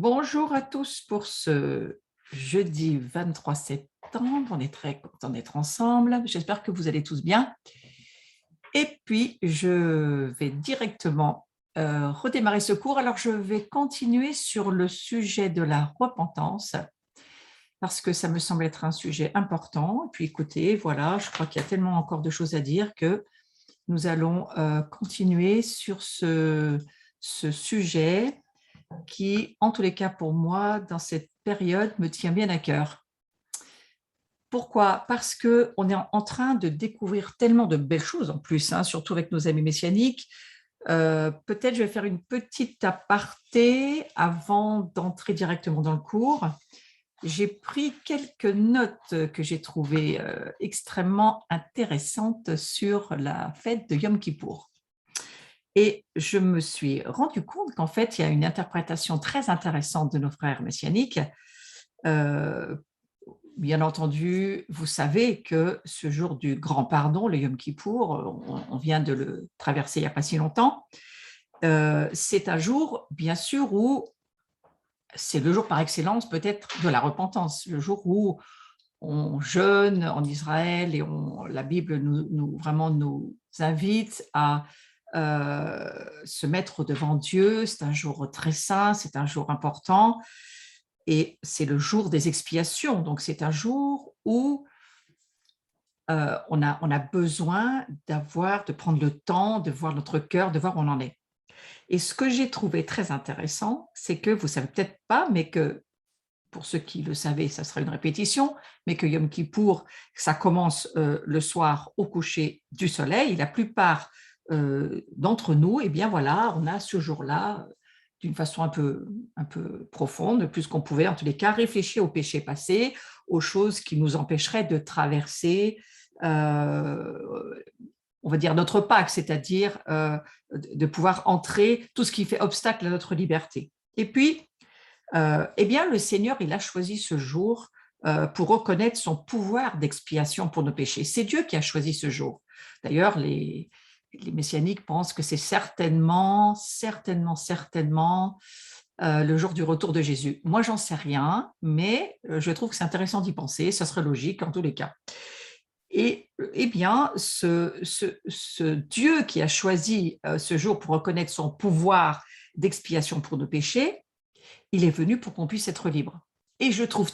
Bonjour à tous pour ce jeudi 23 septembre. On est très content d'être ensemble. J'espère que vous allez tous bien. Et puis, je vais directement redémarrer ce cours. Alors, je vais continuer sur le sujet de la repentance parce que ça me semble être un sujet important. Et puis, écoutez, voilà, je crois qu'il y a tellement encore de choses à dire que nous allons continuer sur ce sujet qui, en tous les cas pour moi, dans cette période, me tient bien à cœur. Pourquoi? Parce qu'on est en train de découvrir tellement de belles choses en plus, hein, surtout avec nos amis messianiques. Peut-être je vais faire une petite aparté avant d'entrer directement dans le cours. J'ai pris quelques notes que j'ai trouvées extrêmement intéressantes sur la fête de Yom Kippour. Et je me suis rendu compte qu'en fait, il y a une interprétation très intéressante de nos frères messianiques. Euh, Bien entendu, vous savez que ce jour du grand pardon, le Yom Kippour, on vient de le traverser il n'y a pas si longtemps, c'est un jour, bien sûr, où c'est le jour par excellence peut-être de la repentance, le jour où on jeûne en Israël et la Bible vraiment nous invite à se mettre devant Dieu. C'est un jour très saint, c'est un jour important et c'est le jour des expiations. Donc c'est un jour où on a besoin de prendre le temps, de voir notre cœur, de voir où on en est. Et ce que j'ai trouvé très intéressant, c'est que vous ne savez peut-être pas, mais que pour ceux qui le savaient, ça sera une répétition, mais que Yom Kippour, ça commence le soir au coucher du soleil. La plupart d'entre nous, eh bien voilà, on a ce jour-là, d'une façon un peu profonde, plus qu'on pouvait, en tous les cas, réfléchir au péché passé, aux choses qui nous empêcheraient de traverser, on va dire, notre Pâques, c'est-à-dire de pouvoir entrer tout ce qui fait obstacle à notre liberté. Et puis, eh bien, le Seigneur, il a choisi ce jour pour reconnaître son pouvoir d'expiation pour nos péchés. C'est Dieu qui a choisi ce jour. D'ailleurs, les messianiques pensent que c'est certainement le jour du retour de Jésus. Moi, j'en sais rien, mais je trouve que c'est intéressant d'y penser. Ça serait logique en tous les cas. Et eh bien, ce Dieu qui a choisi ce jour pour reconnaître son pouvoir d'expiation pour nos péchés, il est venu pour qu'on puisse être libre. Et je trouve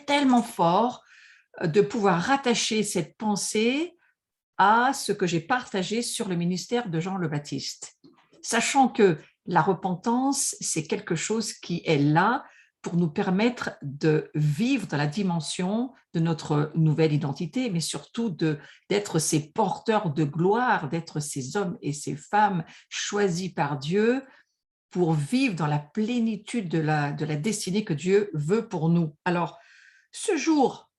tellement fort de pouvoir rattacher cette pensée à ce que j'ai partagé sur le ministère de Jean le Baptiste, sachant que la repentance, c'est quelque chose qui est là pour nous permettre de vivre dans la dimension de notre nouvelle identité, mais surtout d'être ces porteurs de gloire, d'être ces hommes et ces femmes choisis par Dieu pour vivre dans la plénitude de la destinée que Dieu veut pour nous. Alors, ce jour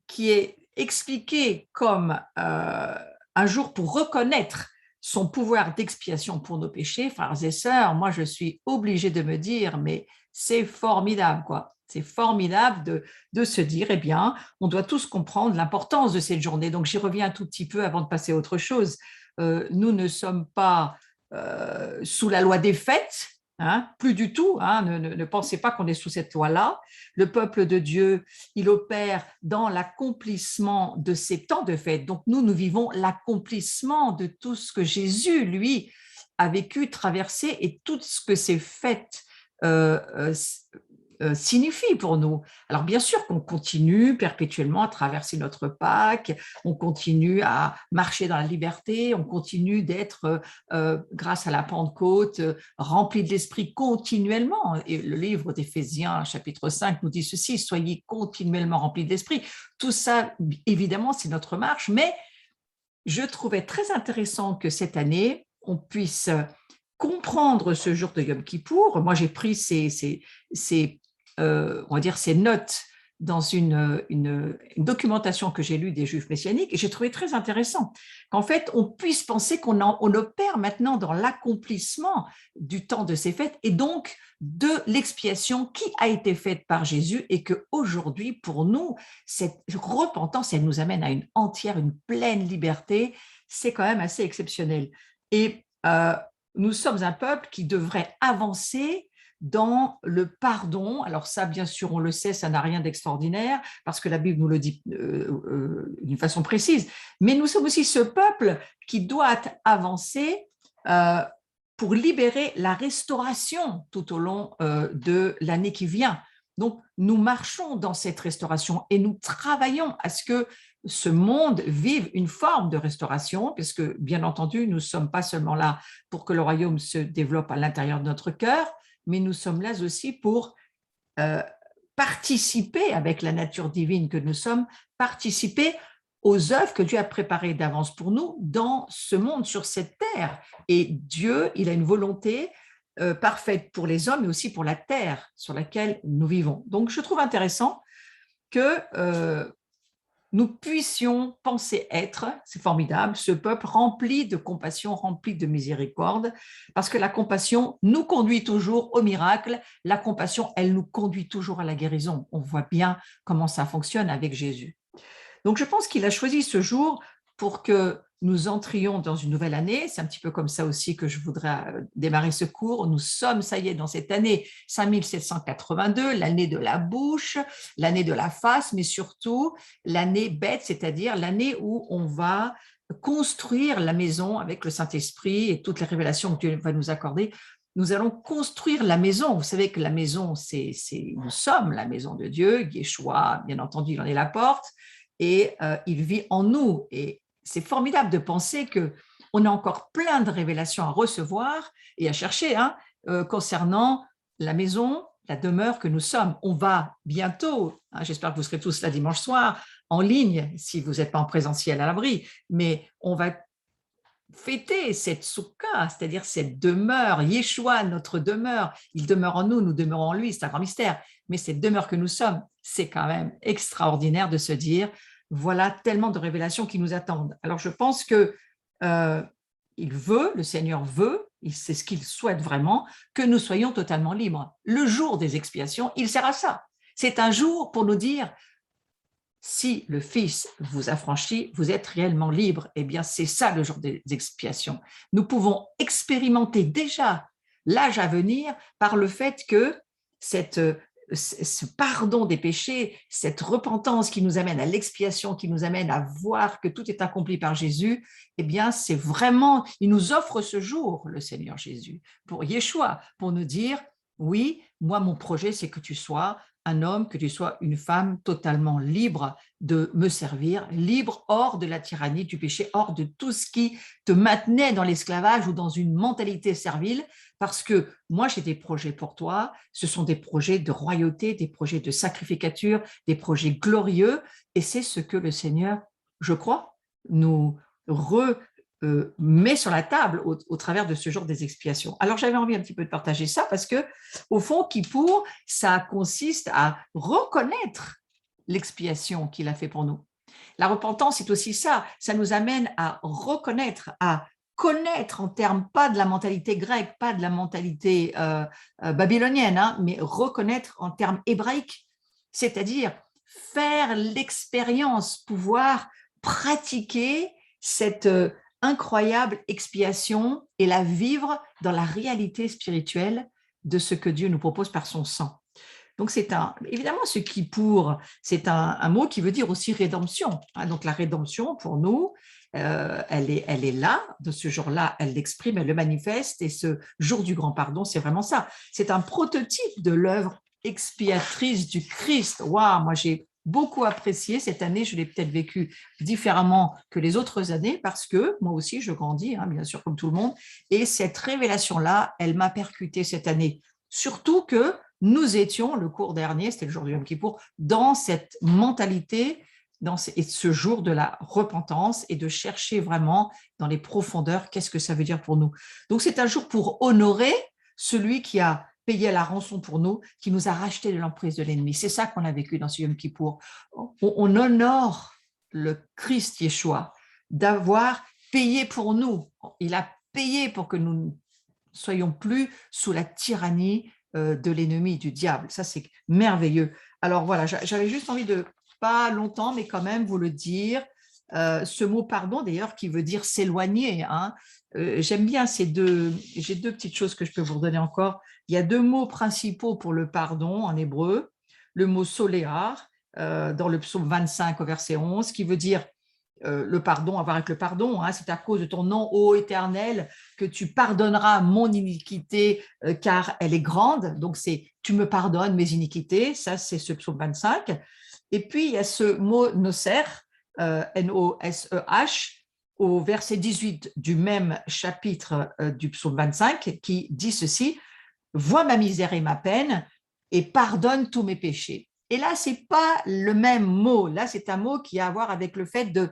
qui est expliqué comme un jour pour reconnaître son pouvoir d'expiation pour nos péchés, frères et sœurs, moi je suis obligée de me dire, mais c'est formidable, quoi. C'est formidable de se dire, eh bien, on doit tous comprendre l'importance de cette journée. Donc j'y reviens un tout petit peu avant de passer à autre chose. Nous ne sommes pas sous la loi des fêtes, hein, plus du tout, hein, ne pensez pas qu'on est sous cette loi-là. Le peuple de Dieu, il opère dans l'accomplissement de ces temps de fête. Donc nous vivons l'accomplissement de tout ce que Jésus, lui, a vécu, traversé et tout ce que ces fêtes euh, euh, signifie pour nous. Alors bien sûr qu'on continue perpétuellement à traverser notre Pâques, on continue à marcher dans la liberté, on continue d'être, grâce à la Pentecôte, rempli de l'Esprit continuellement. Et le livre d'Éphésiens, chapitre 5, nous dit ceci, soyez continuellement remplis de l'Esprit. Tout ça, évidemment, c'est notre marche, mais je trouvais très intéressant que cette année, on puisse comprendre ce jour de Yom Kippour. Moi, j'ai pris on va dire, ces notes dans une documentation que j'ai lue des Juifs messianiques et j'ai trouvé très intéressant qu'en fait, on puisse penser on opère maintenant dans l'accomplissement du temps de ces fêtes et donc de l'expiation qui a été faite par Jésus et qu'aujourd'hui, pour nous, cette repentance, elle nous amène à une entière, une pleine liberté. C'est quand même assez exceptionnel. Et nous sommes un peuple qui devrait avancer dans le pardon. Alors ça, bien sûr, on le sait, ça n'a rien d'extraordinaire parce que la Bible nous le dit d'une façon précise. Mais nous sommes aussi ce peuple qui doit avancer pour libérer la restauration tout au long de l'année qui vient. Donc, nous marchons dans cette restauration et nous travaillons à ce que ce monde vive une forme de restauration, puisque, bien entendu, nous ne sommes pas seulement là pour que le royaume se développe à l'intérieur de notre cœur, mais nous sommes là aussi pour participer avec la nature divine que nous sommes, participer aux œuvres que Dieu a préparées d'avance pour nous dans ce monde, sur cette terre. Et Dieu, il a une volonté parfaite pour les hommes, mais aussi pour la terre sur laquelle nous vivons. Donc, je trouve intéressant que nous puissions penser être, c'est formidable, ce peuple rempli de compassion, rempli de miséricorde, parce que la compassion nous conduit toujours au miracle, la compassion, elle nous conduit toujours à la guérison. On voit bien comment ça fonctionne avec Jésus. Donc, je pense qu'il a choisi ce jour pour que nous entrions dans une nouvelle année. C'est un petit peu comme ça aussi que je voudrais démarrer ce cours. Nous sommes, ça y est, dans cette année 5782, l'année de la bouche, l'année de la face, mais surtout l'année bête, c'est-à-dire l'année où on va construire la maison avec le Saint-Esprit et toutes les révélations que Dieu va nous accorder. Nous allons construire la maison. Vous savez que la maison, nous sommes la maison de Dieu. Yeshua, bien entendu, il en est la porte et il vit en nous. Et c'est formidable de penser qu'on a encore plein de révélations à recevoir et à chercher concernant la maison, la demeure que nous sommes. On va bientôt, j'espère que vous serez tous là dimanche soir, en ligne, si vous n'êtes pas en présentiel à l'abri, mais on va fêter cette soukha, c'est-à-dire cette demeure, Yeshua, notre demeure, il demeure en nous, nous demeurons en lui, c'est un grand mystère, mais cette demeure que nous sommes, c'est quand même extraordinaire de se dire, voilà tellement de révélations qui nous attendent. Alors je pense que il veut, le Seigneur veut, c'est ce qu'il souhaite vraiment, que nous soyons totalement libres. Le jour des expiations, il sert à ça. C'est un jour pour nous dire, si le Fils vous a franchi, vous êtes réellement libre. Eh bien, c'est ça le jour des expiations. Nous pouvons expérimenter déjà l'âge à venir par le fait que ce pardon des péchés, cette repentance qui nous amène à l'expiation, qui nous amène à voir que tout est accompli par Jésus, eh bien, c'est vraiment, il nous offre ce jour, le Seigneur Jésus, pour Yeshua, pour nous dire, oui, moi, mon projet, c'est que tu sois un homme, que tu sois une femme totalement libre de me servir, libre hors de la tyrannie du péché, hors de tout ce qui te maintenait dans l'esclavage ou dans une mentalité servile, parce que moi, j'ai des projets pour toi, ce sont des projets de royauté, des projets de sacrificature, des projets glorieux, et c'est ce que le Seigneur, je crois, nous met sur la table au travers de ce jour des expiations. Alors, j'avais envie un petit peu de partager ça parce que, au fond, Kippour, ça consiste à reconnaître l'expiation qu'il a fait pour nous. La repentance, c'est aussi ça. Ça nous amène à reconnaître, à connaître en termes, pas de la mentalité grecque, pas de la mentalité babylonienne, mais reconnaître en termes hébraïques, c'est-à-dire faire l'expérience, pouvoir pratiquer cette incroyable expiation et la vivre dans la réalité spirituelle de ce que Dieu nous propose par son sang. Donc, évidemment, ce Kippour, c'est un mot qui veut dire aussi rédemption. Donc, la rédemption, pour nous, elle est là, de ce jour-là, elle l'exprime, elle le manifeste, et ce jour du grand pardon, c'est vraiment ça. C'est un prototype de l'œuvre expiatrice du Christ. Waouh, moi, j'ai beaucoup apprécié cette année, je l'ai peut-être vécu différemment que les autres années parce que moi aussi je grandis, bien sûr comme tout le monde, et cette révélation-là, elle m'a percuté cette année. Surtout que nous étions, le cours dernier, c'était le jour du Yom Kippour, dans cette mentalité, et ce jour de la repentance et de chercher vraiment dans les profondeurs qu'est-ce que ça veut dire pour nous. Donc c'est un jour pour honorer celui qui a payé la rançon pour nous, qui nous a racheté de l'emprise de l'ennemi. C'est ça qu'on a vécu dans ce Yom Kippour. On honore le Christ Yeshua d'avoir payé pour nous. Il a payé pour que nous ne soyons plus sous la tyrannie de l'ennemi, du diable. Ça, c'est merveilleux. Alors voilà, j'avais juste envie de, pas longtemps, mais quand même vous le dire. Ce mot pardon, d'ailleurs, qui veut dire s'éloigner, j'aime bien j'ai deux petites choses que je peux vous redonner encore. Il y a deux mots principaux pour le pardon en hébreu. Le mot soléar, dans le psaume 25 au verset 11, qui veut dire le pardon, avoir avec le pardon, hein, c'est à cause de ton nom, ô Éternel, que tu pardonneras mon iniquité, car elle est grande. Donc, c'est tu me pardonnes mes iniquités, ça c'est ce psaume 25. Et puis, il y a ce mot noser, N-O-S-E-H, au verset 18 du même chapitre du psaume 25, qui dit ceci, vois ma misère et ma peine et pardonne tous mes péchés. Et là, c'est pas le même mot. Là, c'est un mot qui a à voir avec le fait de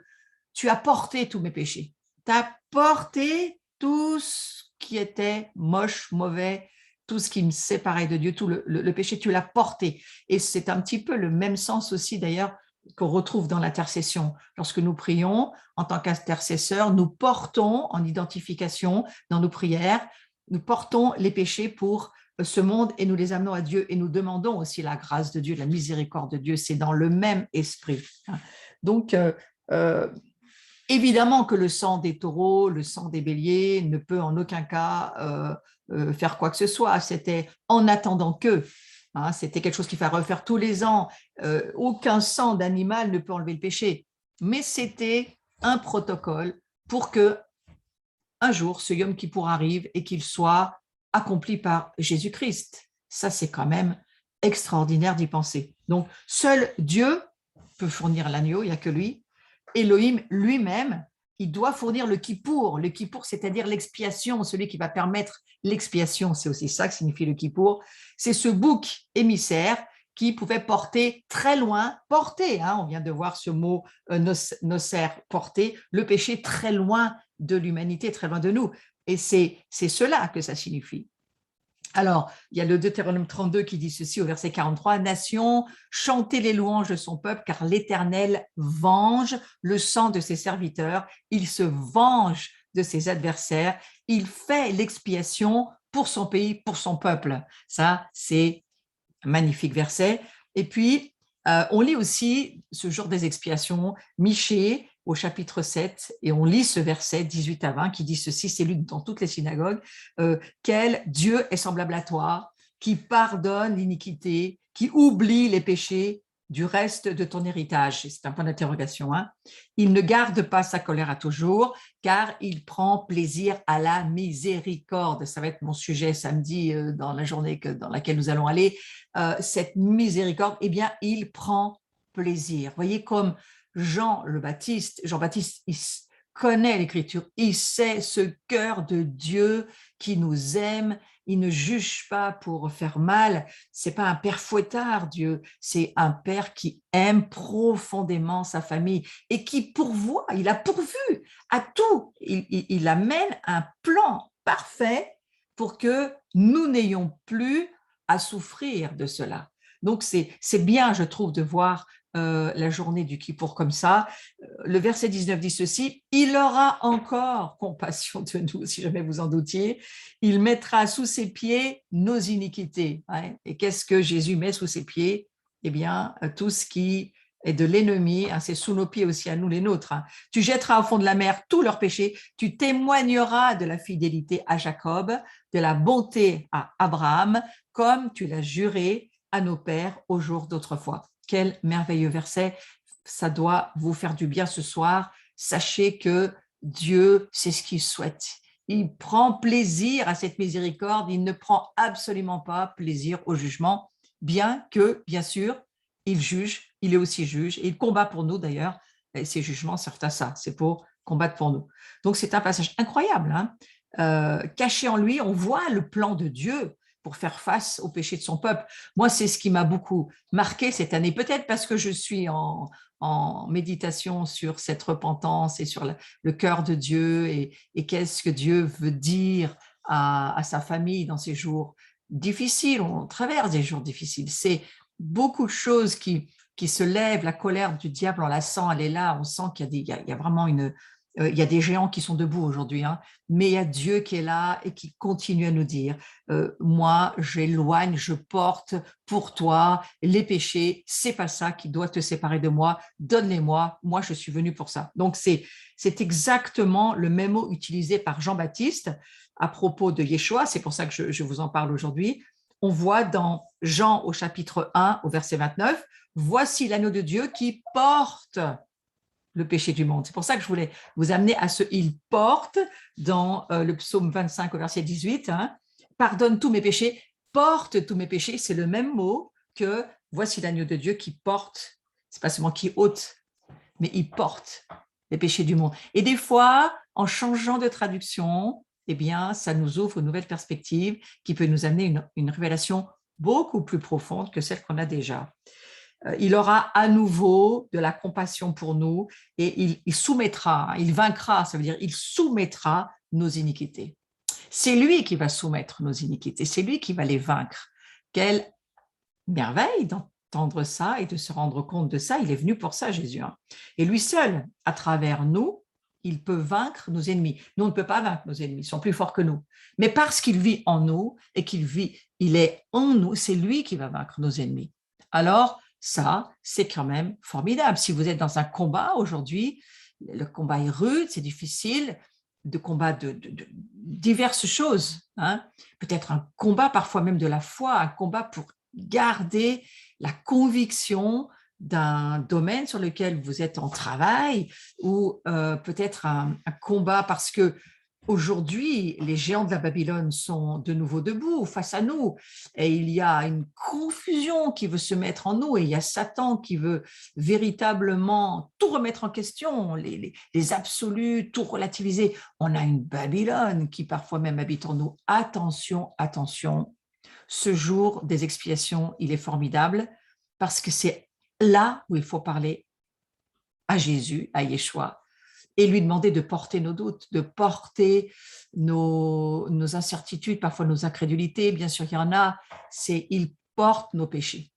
tu as porté tous mes péchés. Tu as porté tout ce qui était moche, mauvais, tout ce qui me séparait de Dieu, tout le péché, tu l'as porté. Et c'est un petit peu le même sens aussi d'ailleurs qu'on retrouve dans l'intercession. Lorsque nous prions en tant qu'intercesseurs, nous portons en identification dans nos prières, nous portons les péchés pour ce monde et nous les amenons à Dieu et nous demandons aussi la grâce de Dieu, la miséricorde de Dieu. C'est dans le même esprit. Donc, évidemment que le sang des taureaux, le sang des béliers ne peut en aucun cas faire quoi que ce soit. C'était en attendant que. Hein, c'était quelque chose qu'il fallait refaire tous les ans. Aucun sang d'animal ne peut enlever le péché. Mais c'était un protocole pour que un jour ce Yom Kippour arrive et qu'il soit accompli par Jésus-Christ. Ça, c'est quand même extraordinaire d'y penser. Donc, seul Dieu peut fournir l'agneau, il n'y a que lui. Elohim lui-même, il doit fournir le Kippour. Le Kippour, c'est-à-dire l'expiation, celui qui va permettre l'expiation, c'est aussi ça que signifie le Kippour. C'est ce bouc émissaire qui pouvait porter très loin, porter, hein, on vient de voir ce mot noser, porter, le péché très loin de l'humanité, très loin de nous. Et c'est cela que ça signifie. Alors, il y a le Deutéronome 32 qui dit ceci au verset 43, « Nation, chantez les louanges de son peuple, car l'Éternel venge le sang de ses serviteurs, il se venge de ses adversaires, il fait l'expiation pour son pays, pour son peuple. » Ça, c'est un magnifique verset. Et puis, on lit aussi ce jour des expiations, Michée, au chapitre 7, et on lit ce verset 18 à 20 qui dit ceci, c'est lu dans toutes les synagogues, quel Dieu est semblable à toi, qui pardonne l'iniquité, qui oublie les péchés du reste de ton héritage. C'est un point d'interrogation. Hein. Il ne garde pas sa colère à toujours, car il prend plaisir à la miséricorde. Ça va être mon sujet samedi dans la journée dans laquelle nous allons aller. Cette miséricorde, eh bien, il prend plaisir. Voyez comme Jean-Baptiste, il connaît l'Écriture, il sait ce cœur de Dieu qui nous aime, il ne juge pas pour faire mal, c'est pas un père fouettard, Dieu, c'est un père qui aime profondément sa famille et qui pourvoit, il a pourvu à tout, il amène un plan parfait pour que nous n'ayons plus à souffrir de cela. Donc, c'est bien, je trouve, de voir la journée du Kippour comme ça. Le verset 19 dit ceci, « Il aura encore compassion de nous, si jamais vous en doutiez. Il mettra sous ses pieds nos iniquités. Ouais. » Et qu'est-ce que Jésus met sous ses pieds? Eh bien, tout ce qui est de l'ennemi, hein, c'est sous nos pieds aussi, à nous les nôtres. Hein. Tu jetteras au fond de la mer tous leurs péchés, tu témoigneras de la fidélité à Jacob, de la bonté à Abraham, comme tu l'as juré à nos pères au jour d'autrefois. Quel merveilleux verset, ça doit vous faire du bien ce soir. Sachez que Dieu, c'est ce qu'il souhaite. Il prend plaisir à cette miséricorde, il ne prend absolument pas plaisir au jugement, bien que, bien sûr, il juge, il est aussi juge, et il combat pour nous d'ailleurs, et ces jugements servent à ça, c'est pour combattre pour nous. Donc c'est un passage incroyable, hein. Caché en lui, on voit le plan de Dieu pour faire face au péché de son peuple. Moi, c'est ce qui m'a beaucoup marqué cette année, peut-être parce que je suis en méditation sur cette repentance et sur le cœur de Dieu et qu'est-ce que Dieu veut dire à sa famille dans ces jours difficiles. On traverse des jours difficiles. C'est beaucoup de choses qui se lèvent. La colère du diable, on la sent, elle est là. On sent qu'il y a vraiment Il y a des géants qui sont debout aujourd'hui, hein, mais il y a Dieu qui est là et qui continue à nous dire, moi, j'éloigne, je porte pour toi les péchés, c'est pas ça qui doit te séparer de moi, donne-les-moi, moi, je suis venu pour ça. Donc, c'est exactement le même mot utilisé par Jean-Baptiste à propos de Yeshua, c'est pour ça que je vous en parle aujourd'hui. On voit dans Jean au chapitre 1, au verset 29, voici l'agneau de Dieu qui porte le péché du monde. C'est pour ça que je voulais vous amener à ce « il porte » dans le psaume 25 au verset 18. Hein, pardonne tous mes péchés, porte tous mes péchés. C'est le même mot que « voici l'agneau de Dieu qui porte ». C'est pas seulement qui ôte, mais il porte les péchés du monde. Et des fois, en changeant de traduction, eh bien, ça nous ouvre une nouvelle perspective qui peut nous amener une révélation beaucoup plus profonde que celle qu'on a déjà. Il aura à nouveau de la compassion pour nous et il soumettra, il vaincra, ça veut dire il soumettra nos iniquités. C'est lui qui va soumettre nos iniquités, c'est lui qui va les vaincre. Quelle merveille d'entendre ça et de se rendre compte de ça. Il est venu pour ça, Jésus. Et lui seul, à travers nous, il peut vaincre nos ennemis. Nous, on ne peut pas vaincre nos ennemis, ils sont plus forts que nous. Mais parce qu'il vit en nous et il est en nous, c'est lui qui va vaincre nos ennemis. Alors, ça, c'est quand même formidable. Si vous êtes dans un combat aujourd'hui, le combat est rude, c'est difficile, de combat de diverses choses. Hein. Peut-être un combat, parfois même de la foi, un combat pour garder la conviction d'un domaine sur lequel vous êtes en travail ou peut-être un combat parce que aujourd'hui, les géants de la Babylone sont de nouveau debout face à nous et il y a une confusion qui veut se mettre en nous et il y a Satan qui veut véritablement tout remettre en question, les absolus, tout relativiser. On a une Babylone qui parfois même habite en nous. Attention, attention, ce jour des expiations, il est formidable parce que c'est là où il faut parler à Jésus, à Yeshua, et lui demander de porter nos doutes, de porter nos incertitudes, parfois nos incrédulités, bien sûr il y en a, c'est il porte nos péchés.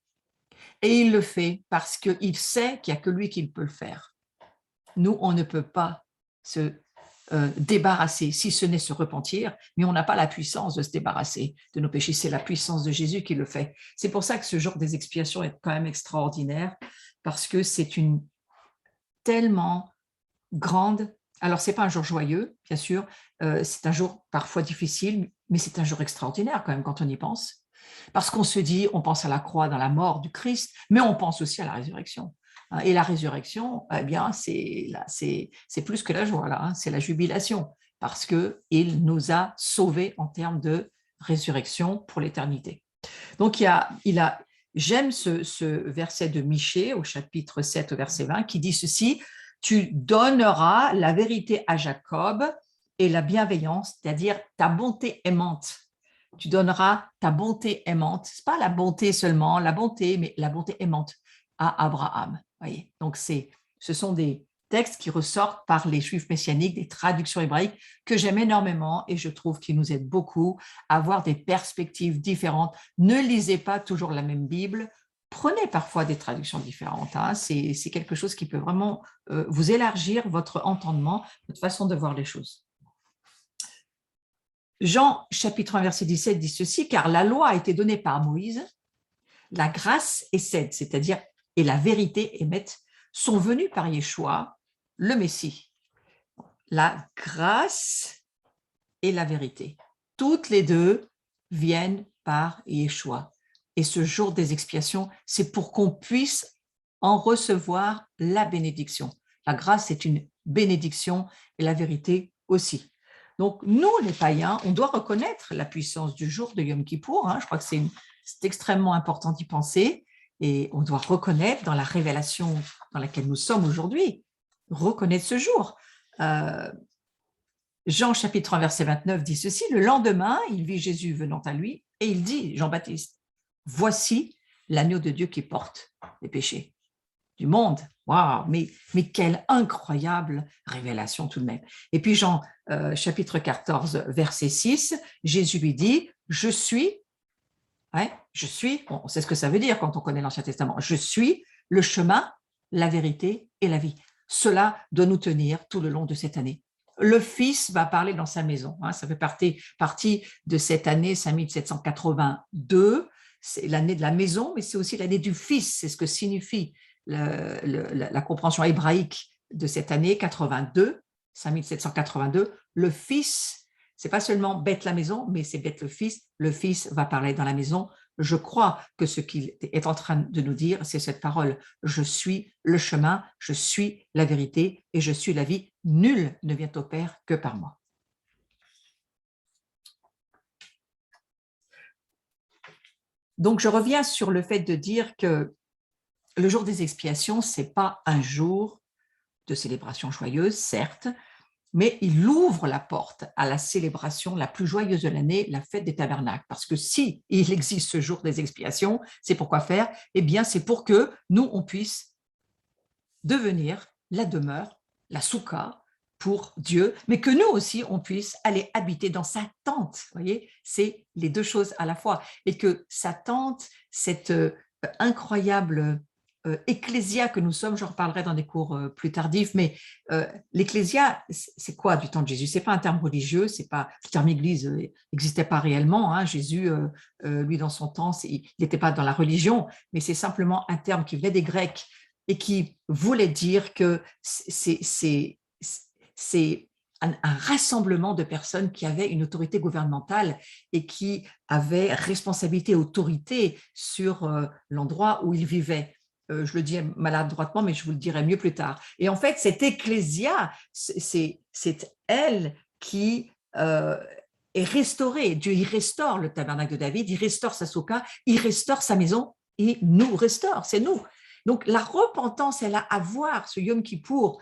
Et il le fait parce qu'il sait qu'il n'y a que lui qui peut le faire. Nous, on ne peut pas se débarrasser, si ce n'est se repentir, mais on n'a pas la puissance de se débarrasser de nos péchés, c'est la puissance de Jésus qui le fait. C'est pour ça que ce jour des expiations est quand même extraordinaire, parce que c'est une tellement grande. Alors, ce n'est pas un jour joyeux, bien sûr, c'est un jour parfois difficile, mais c'est un jour extraordinaire quand même quand on y pense. Parce qu'on se dit, on pense à la croix dans la mort du Christ, mais on pense aussi à la résurrection. Et la résurrection, eh bien, c'est plus que la joie, là, hein, c'est la jubilation, parce qu'il nous a sauvés en termes de résurrection pour l'éternité. Donc, j'aime ce verset de Michée, au chapitre 7, au verset 20, qui dit ceci, « Tu donneras la vérité à Jacob et la bienveillance, c'est-à-dire ta bonté aimante. Tu donneras ta bonté aimante. Ce n'est pas la bonté seulement, la bonté, mais la bonté aimante à Abraham. » Voyez. Donc, ce sont des textes qui ressortent par les Juifs messianiques, des traductions hébraïques que j'aime énormément et je trouve qu'ils nous aident beaucoup à avoir des perspectives différentes. Ne lisez pas toujours la même Bible, prenez parfois des traductions différentes. Hein. C'est quelque chose qui peut vraiment vous élargir votre entendement, votre façon de voir les choses. Jean, chapitre 1, verset 17, dit ceci, « Car la loi a été donnée par Moïse, la grâce et cède, c'est-à-dire et la vérité émette, sont venus par Yeshua, le Messie. » La grâce et la vérité, toutes les deux viennent par Yeshua. Et ce jour des expiations, c'est pour qu'on puisse en recevoir la bénédiction. La grâce est une bénédiction et la vérité aussi. Donc, nous, les païens, on doit reconnaître la puissance du jour de Yom Kippour. Hein. Je crois que c'est extrêmement important d'y penser. Et on doit reconnaître dans la révélation dans laquelle nous sommes aujourd'hui, reconnaître ce jour. Jean chapitre 1, verset 29 dit ceci, « Le lendemain, il vit Jésus venant à lui et il dit, Jean-Baptiste, « Voici l'agneau de Dieu qui porte les péchés du monde. » Waouh, mais quelle incroyable révélation tout de même. Et puis Jean chapitre 14, verset 6, Jésus lui dit, « Je suis », ouais, je suis, on sait ce que ça veut dire quand on connaît l'Ancien Testament, « Je suis le chemin, la vérité et la vie. » Cela doit nous tenir tout le long de cette année. Le Fils va parler dans sa maison. Ça fait partie de cette année 5782. C'est l'année de la maison, mais c'est aussi l'année du Fils. C'est ce que signifie la compréhension hébraïque de cette année 82, 5782. Le Fils, c'est pas seulement bête la maison, mais c'est bête le Fils. Le Fils va parler dans la maison. Je crois que ce qu'il est en train de nous dire, c'est cette parole. Je suis le chemin, je suis la vérité et je suis la vie. Nul ne vient au Père que par moi. Donc, je reviens sur le fait de dire que le jour des expiations, ce n'est pas un jour de célébration joyeuse, certes, mais il ouvre la porte à la célébration la plus joyeuse de l'année, la fête des tabernacles. Parce que si il existe ce jour des expiations, c'est pour quoi faire? Eh bien, c'est pour que nous, on puisse devenir la demeure, la soukha pour Dieu, mais que nous aussi, on puisse aller habiter dans sa tente. Vous voyez, c'est les deux choses à la fois. Et que sa tente, cette incroyable ecclésia que nous sommes, j'en reparlerai dans des cours plus tardifs, mais l'ecclésia, c'est quoi du temps de Jésus? C'est pas un terme religieux, c'est pas, le terme église n'existait pas réellement. Jésus, lui, dans son temps, il n'était pas dans la religion, mais c'est simplement un terme qui venait des Grecs et qui voulait dire que c'est un rassemblement de personnes qui avaient une autorité gouvernementale et qui avaient responsabilité, autorité sur l'endroit où ils vivaient. Je le dis maladroitement, mais je vous le dirai mieux plus tard. Et en fait, cette ecclésia, c'est elle qui est restaurée. Dieu, il restaure le tabernacle de David, il restaure sa soukha, il restaure sa maison, et nous restaure, c'est nous. Donc, la repentance, elle a à voir, ce Yom Kippour,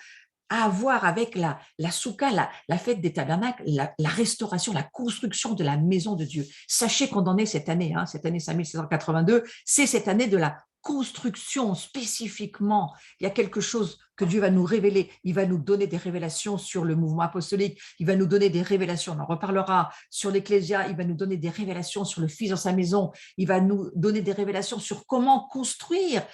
à voir avec la soukha, la fête des tabernacles, la restauration, la construction de la maison de Dieu. Sachez qu'on en est cette année 5782, c'est cette année de la construction spécifiquement. Il y a quelque chose que Dieu va nous révéler. Il va nous donner des révélations sur le mouvement apostolique. Il va nous donner des révélations. On en reparlera sur l'Ecclésia. Il va nous donner des révélations sur le Fils dans sa maison. Il va nous donner des révélations sur comment construire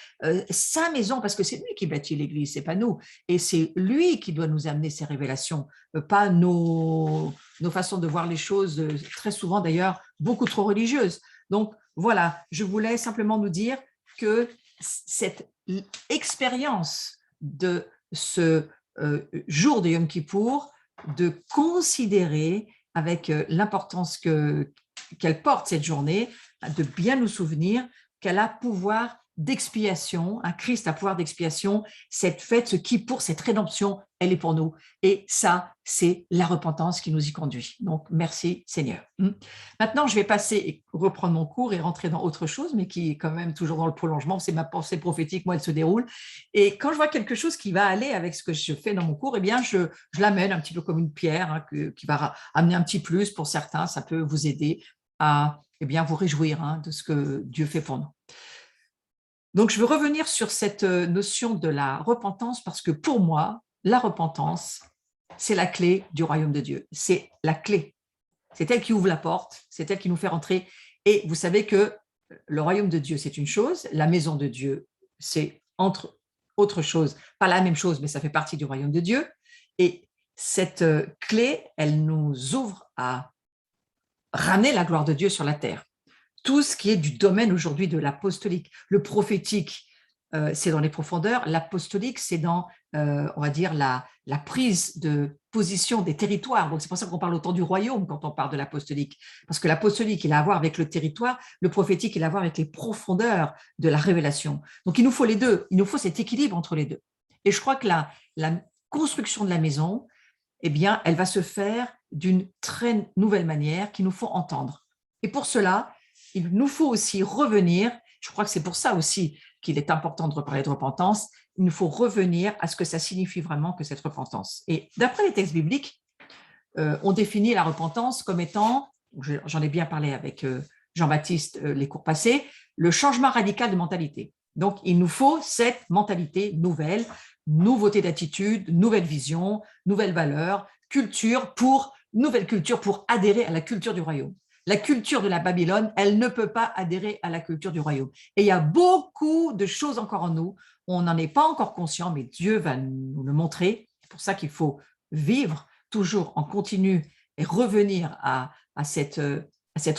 sa maison, parce que c'est lui qui bâtit l'Église, c'est pas nous. Et c'est lui qui doit nous amener ces révélations, pas nos façons de voir les choses, très souvent d'ailleurs, beaucoup trop religieuses. Donc voilà, je voulais simplement nous dire que cette expérience de ce jour de Yom Kippour, de considérer avec l'importance qu'elle porte cette journée, de bien nous souvenir qu'elle a pouvoir d'expiation, un Christ a pouvoir d'expiation, cette fête, ce Kippour, cette rédemption, elle est pour nous. Et ça, c'est la repentance qui nous y conduit. Donc, merci Seigneur. Maintenant, je vais passer et reprendre mon cours et rentrer dans autre chose, mais qui est quand même toujours dans le prolongement. C'est ma pensée prophétique, moi, elle se déroule. Et quand je vois quelque chose qui va aller avec ce que je fais dans mon cours, eh bien, je l'amène un petit peu comme une pierre qui va amener un petit plus pour certains. Ça peut vous aider à vous réjouir de ce que Dieu fait pour nous. Donc, je veux revenir sur cette notion de la repentance parce que pour moi, la repentance, c'est la clé du royaume de Dieu. C'est la clé. C'est elle qui ouvre la porte, c'est elle qui nous fait rentrer. Et vous savez que le royaume de Dieu, c'est une chose, la maison de Dieu, c'est entre autres choses, pas la même chose, mais ça fait partie du royaume de Dieu. Et cette clé, elle nous ouvre à ramener la gloire de Dieu sur la terre. Tout ce qui est du domaine aujourd'hui de l'apostolique. Le prophétique, c'est dans les profondeurs. L'apostolique, c'est dans, on va dire, la prise de position des territoires. Donc, c'est pour ça qu'on parle autant du royaume quand on parle de l'apostolique. Parce que l'apostolique, il a à voir avec le territoire. Le prophétique, il a à voir avec les profondeurs de la révélation. Donc, il nous faut les deux. Il nous faut cet équilibre entre les deux. Et je crois que la construction de la maison, eh bien, elle va se faire d'une très nouvelle manière qu'il nous faut entendre. Et pour cela, il nous faut aussi revenir, je crois que c'est pour ça aussi qu'il est important de reparler de repentance, il nous faut revenir à ce que ça signifie vraiment que cette repentance. Et d'après les textes bibliques, on définit la repentance comme étant, j'en ai bien parlé avec Jean-Baptiste les cours passés, le changement radical de mentalité. Donc, il nous faut cette mentalité nouvelle, nouveauté d'attitude, nouvelle vision, nouvelle valeur, nouvelle culture pour adhérer à la culture du royaume. La culture de la Babylone, elle ne peut pas adhérer à la culture du royaume. Et il y a beaucoup de choses encore en nous. On n'en est pas encore conscient, mais Dieu va nous le montrer. C'est pour ça qu'il faut vivre toujours en continu et revenir à cette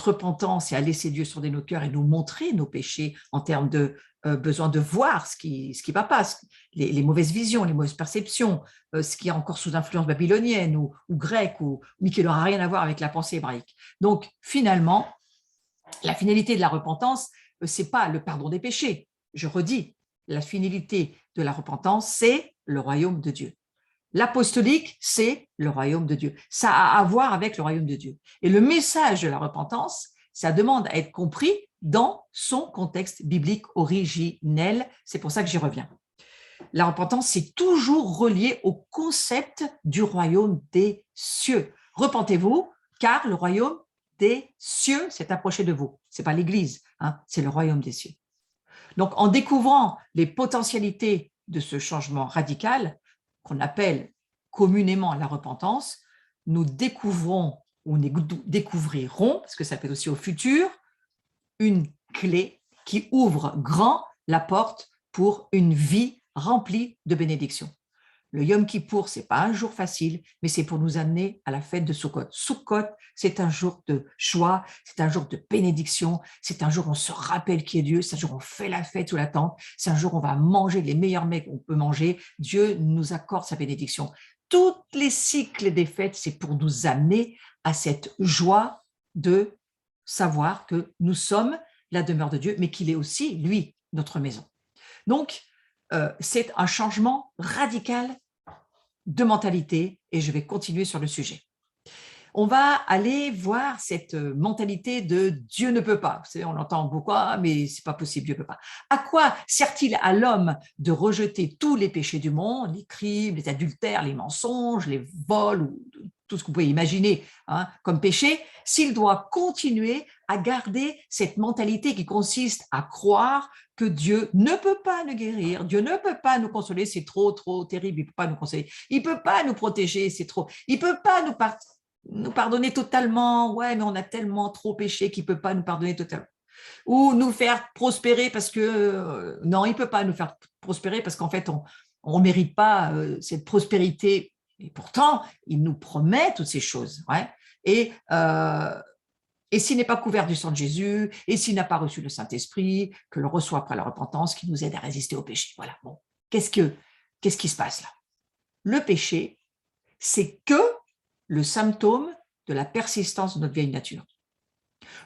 repentance et à laisser Dieu sonder nos cœurs et nous montrer nos péchés en termes de besoin de voir ce qui va pas, les mauvaises visions, les mauvaises perceptions, ce qui est encore sous influence babylonienne ou grecque, mais qui n'aura rien à voir avec la pensée hébraïque. Donc, finalement, la finalité de la repentance, ce n'est pas le pardon des péchés. Je redis, la finalité de la repentance, c'est le royaume de Dieu. L'apostolique, c'est le royaume de Dieu. Ça a à voir avec le royaume de Dieu. Et le message de la repentance, ça demande à être compris dans son contexte biblique originel. C'est pour ça que j'y reviens. La repentance, c'est toujours relié au concept du royaume des cieux. Repentez-vous, car le royaume des cieux s'est approché de vous. Ce n'est pas l'Église, hein, c'est le royaume des cieux. Donc, en découvrant les potentialités de ce changement radical, qu'on appelle communément la repentance, nous découvrons ou nous découvrirons, parce que ça peut être aussi au futur, une clé qui ouvre grand la porte pour une vie remplie de bénédictions. Le Yom Kippour, ce n'est pas un jour facile, mais c'est pour nous amener à la fête de Sukkot. Sukkot, c'est un jour de joie, c'est un jour de bénédiction, c'est un jour où on se rappelle qui est Dieu, c'est un jour où on fait la fête sous la tente, c'est un jour où on va manger les meilleurs mets qu'on peut manger. Dieu nous accorde sa bénédiction. Tous les cycles des fêtes, c'est pour nous amener à cette joie de savoir que nous sommes la demeure de Dieu, mais qu'il est aussi, lui, notre maison. Donc, c'est un changement radical de mentalité et je vais continuer sur le sujet. On va aller voir cette mentalité de Dieu ne peut pas. Vous savez, on entend beaucoup, mais c'est pas possible, Dieu ne peut pas. À quoi sert-il à l'homme de rejeter tous les péchés du monde, les crimes, les adultères, les mensonges, les vols, ou tout ce que vous pouvez imaginer comme péché, s'il doit continuer à garder cette mentalité qui consiste à croire que Dieu ne peut pas nous guérir, Dieu ne peut pas nous consoler, c'est trop terrible, il ne peut pas nous consoler, il ne peut pas nous protéger, c'est trop, il ne peut pas nous pardonner totalement, ouais, mais on a tellement trop péché qu'il ne peut pas nous pardonner totalement. Ou nous faire prospérer parce que, non, il ne peut pas nous faire prospérer parce qu'en fait, on ne mérite pas cette prospérité. Et pourtant, il nous promet toutes ces choses. Ouais. Et s'il n'est pas couvert du sang de Jésus, et s'il n'a pas reçu le Saint-Esprit, que l'on reçoit après la repentance, qui nous aide à résister au péché. Voilà. Bon, qu'est-ce qui se passe là? Le péché, c'est que le symptôme de la persistance de notre vieille nature.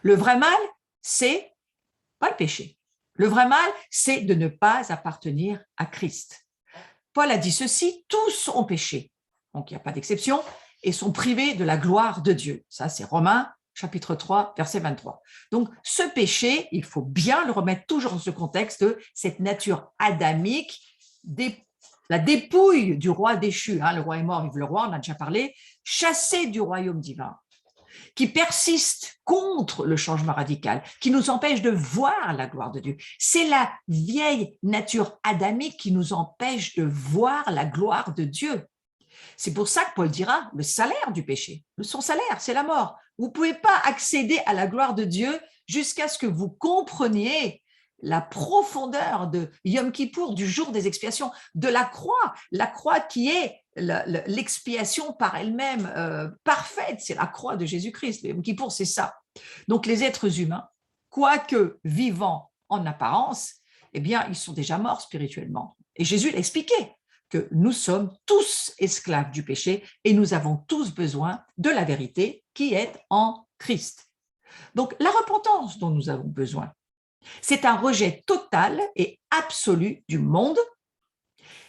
Le vrai mal, c'est pas le péché. Le vrai mal, c'est de ne pas appartenir à Christ. Paul a dit ceci, tous ont péché, donc il n'y a pas d'exception, et sont privés de la gloire de Dieu. Ça, c'est Romains, chapitre 3, verset 23. Donc, ce péché, il faut bien le remettre toujours dans ce contexte de cette nature adamique, la dépouille du roi déchu. Le roi est mort, vive le roi, on a déjà parlé, chassé du royaume divin, qui persiste contre le changement radical, qui nous empêche de voir la gloire de Dieu. C'est la vieille nature adamique qui nous empêche de voir la gloire de Dieu. C'est pour ça que Paul dira le salaire du péché. Son salaire, c'est la mort. Vous ne pouvez pas accéder à la gloire de Dieu jusqu'à ce que vous compreniez la profondeur de Yom Kippour, du jour des expiations, de la croix qui est l'expiation par elle-même parfaite, c'est la croix de Jésus-Christ. Yom Kippour, c'est ça. Donc les êtres humains, quoique vivants en apparence, eh bien, ils sont déjà morts spirituellement. Et Jésus l'a expliqué, que nous sommes tous esclaves du péché et nous avons tous besoin de la vérité qui est en Christ. Donc la repentance dont nous avons besoin, c'est un rejet total et absolu du monde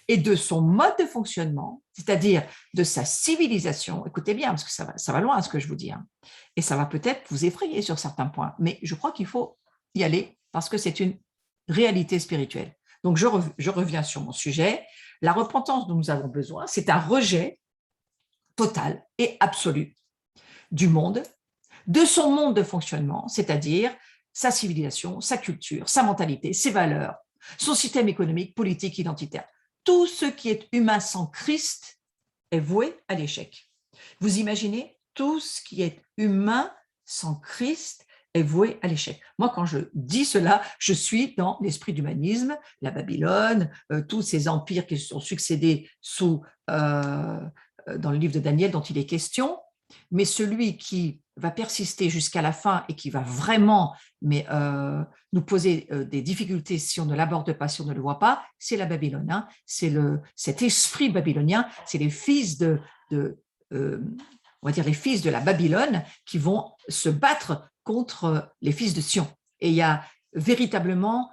et de son mode de fonctionnement, c'est-à-dire de sa civilisation. Écoutez bien, parce que ça va loin ce que je vous dis, et ça va peut-être vous effrayer sur certains points, mais je crois qu'il faut y aller parce que c'est une réalité spirituelle. Donc je reviens sur mon sujet. La repentance dont nous avons besoin, c'est un rejet total et absolu du monde, de son monde de fonctionnement, c'est-à-dire sa civilisation, sa culture, sa mentalité, ses valeurs, son système économique, politique, identitaire. Tout ce qui est humain sans Christ est voué à l'échec. Vous imaginez, tout ce qui est humain sans Christ est vouée à l'échec. Moi, quand je dis cela, je suis dans l'esprit d'humanisme, la Babylone, tous ces empires qui se sont succédés dans le livre de Daniel dont il est question, mais celui qui va persister jusqu'à la fin et qui va vraiment nous poser des difficultés si on ne l'aborde pas, si on ne le voit pas, c'est la Babylone. Hein. C'est cet esprit babylonien, c'est les fils on va dire les fils de la Babylone qui vont se battre contre les fils de Sion. Et il y a véritablement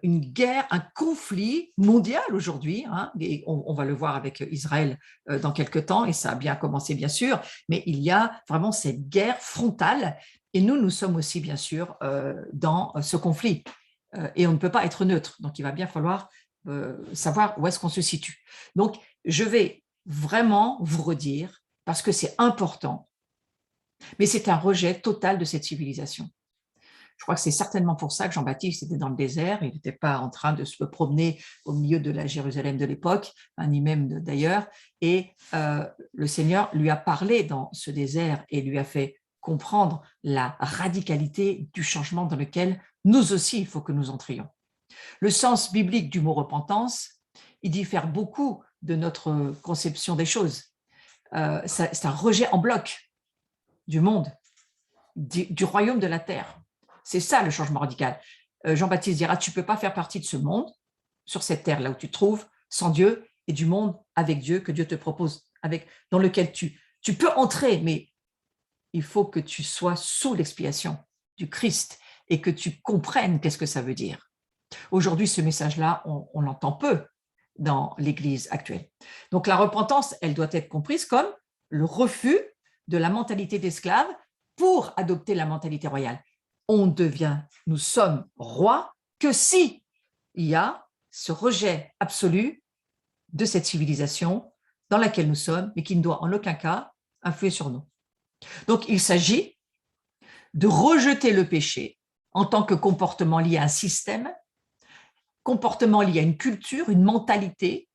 une guerre, un conflit mondial aujourd'hui, hein, et on va le voir avec Israël dans quelques temps, et ça a bien commencé bien sûr, mais il y a vraiment cette guerre frontale, et nous sommes aussi bien sûr dans ce conflit, et on ne peut pas être neutre, donc il va bien falloir savoir où est-ce qu'on se situe. Donc je vais vraiment vous redire, parce que c'est important, mais c'est un rejet total de cette civilisation. Je crois que c'est certainement pour ça que Jean-Baptiste était dans le désert, il n'était pas en train de se promener au milieu de la Jérusalem de l'époque, ni même d'ailleurs, et le Seigneur lui a parlé dans ce désert et lui a fait comprendre la radicalité du changement dans lequel nous aussi, il faut que nous entrions. Le sens biblique du mot repentance, il diffère beaucoup de notre conception des choses. C'est un rejet en bloc du monde, du royaume de la terre. C'est ça le changement radical. Jean-Baptiste dira, tu ne peux pas faire partie de ce monde, sur cette terre là où tu te trouves, sans Dieu, et du monde avec Dieu que Dieu te propose, dans lequel tu peux entrer, mais il faut que tu sois sous l'expiation du Christ et que tu comprennes qu'est-ce que ça veut dire. Aujourd'hui, ce message-là, on l'entend peu dans l'Église actuelle. Donc la repentance, elle doit être comprise comme le refus de la mentalité d'esclave pour adopter la mentalité royale. Nous sommes rois que si il y a ce rejet absolu de cette civilisation dans laquelle nous sommes, mais qui ne doit en aucun cas influer sur nous. Donc il s'agit de rejeter le péché en tant que comportement lié à un système, comportement lié à une culture, une mentalité,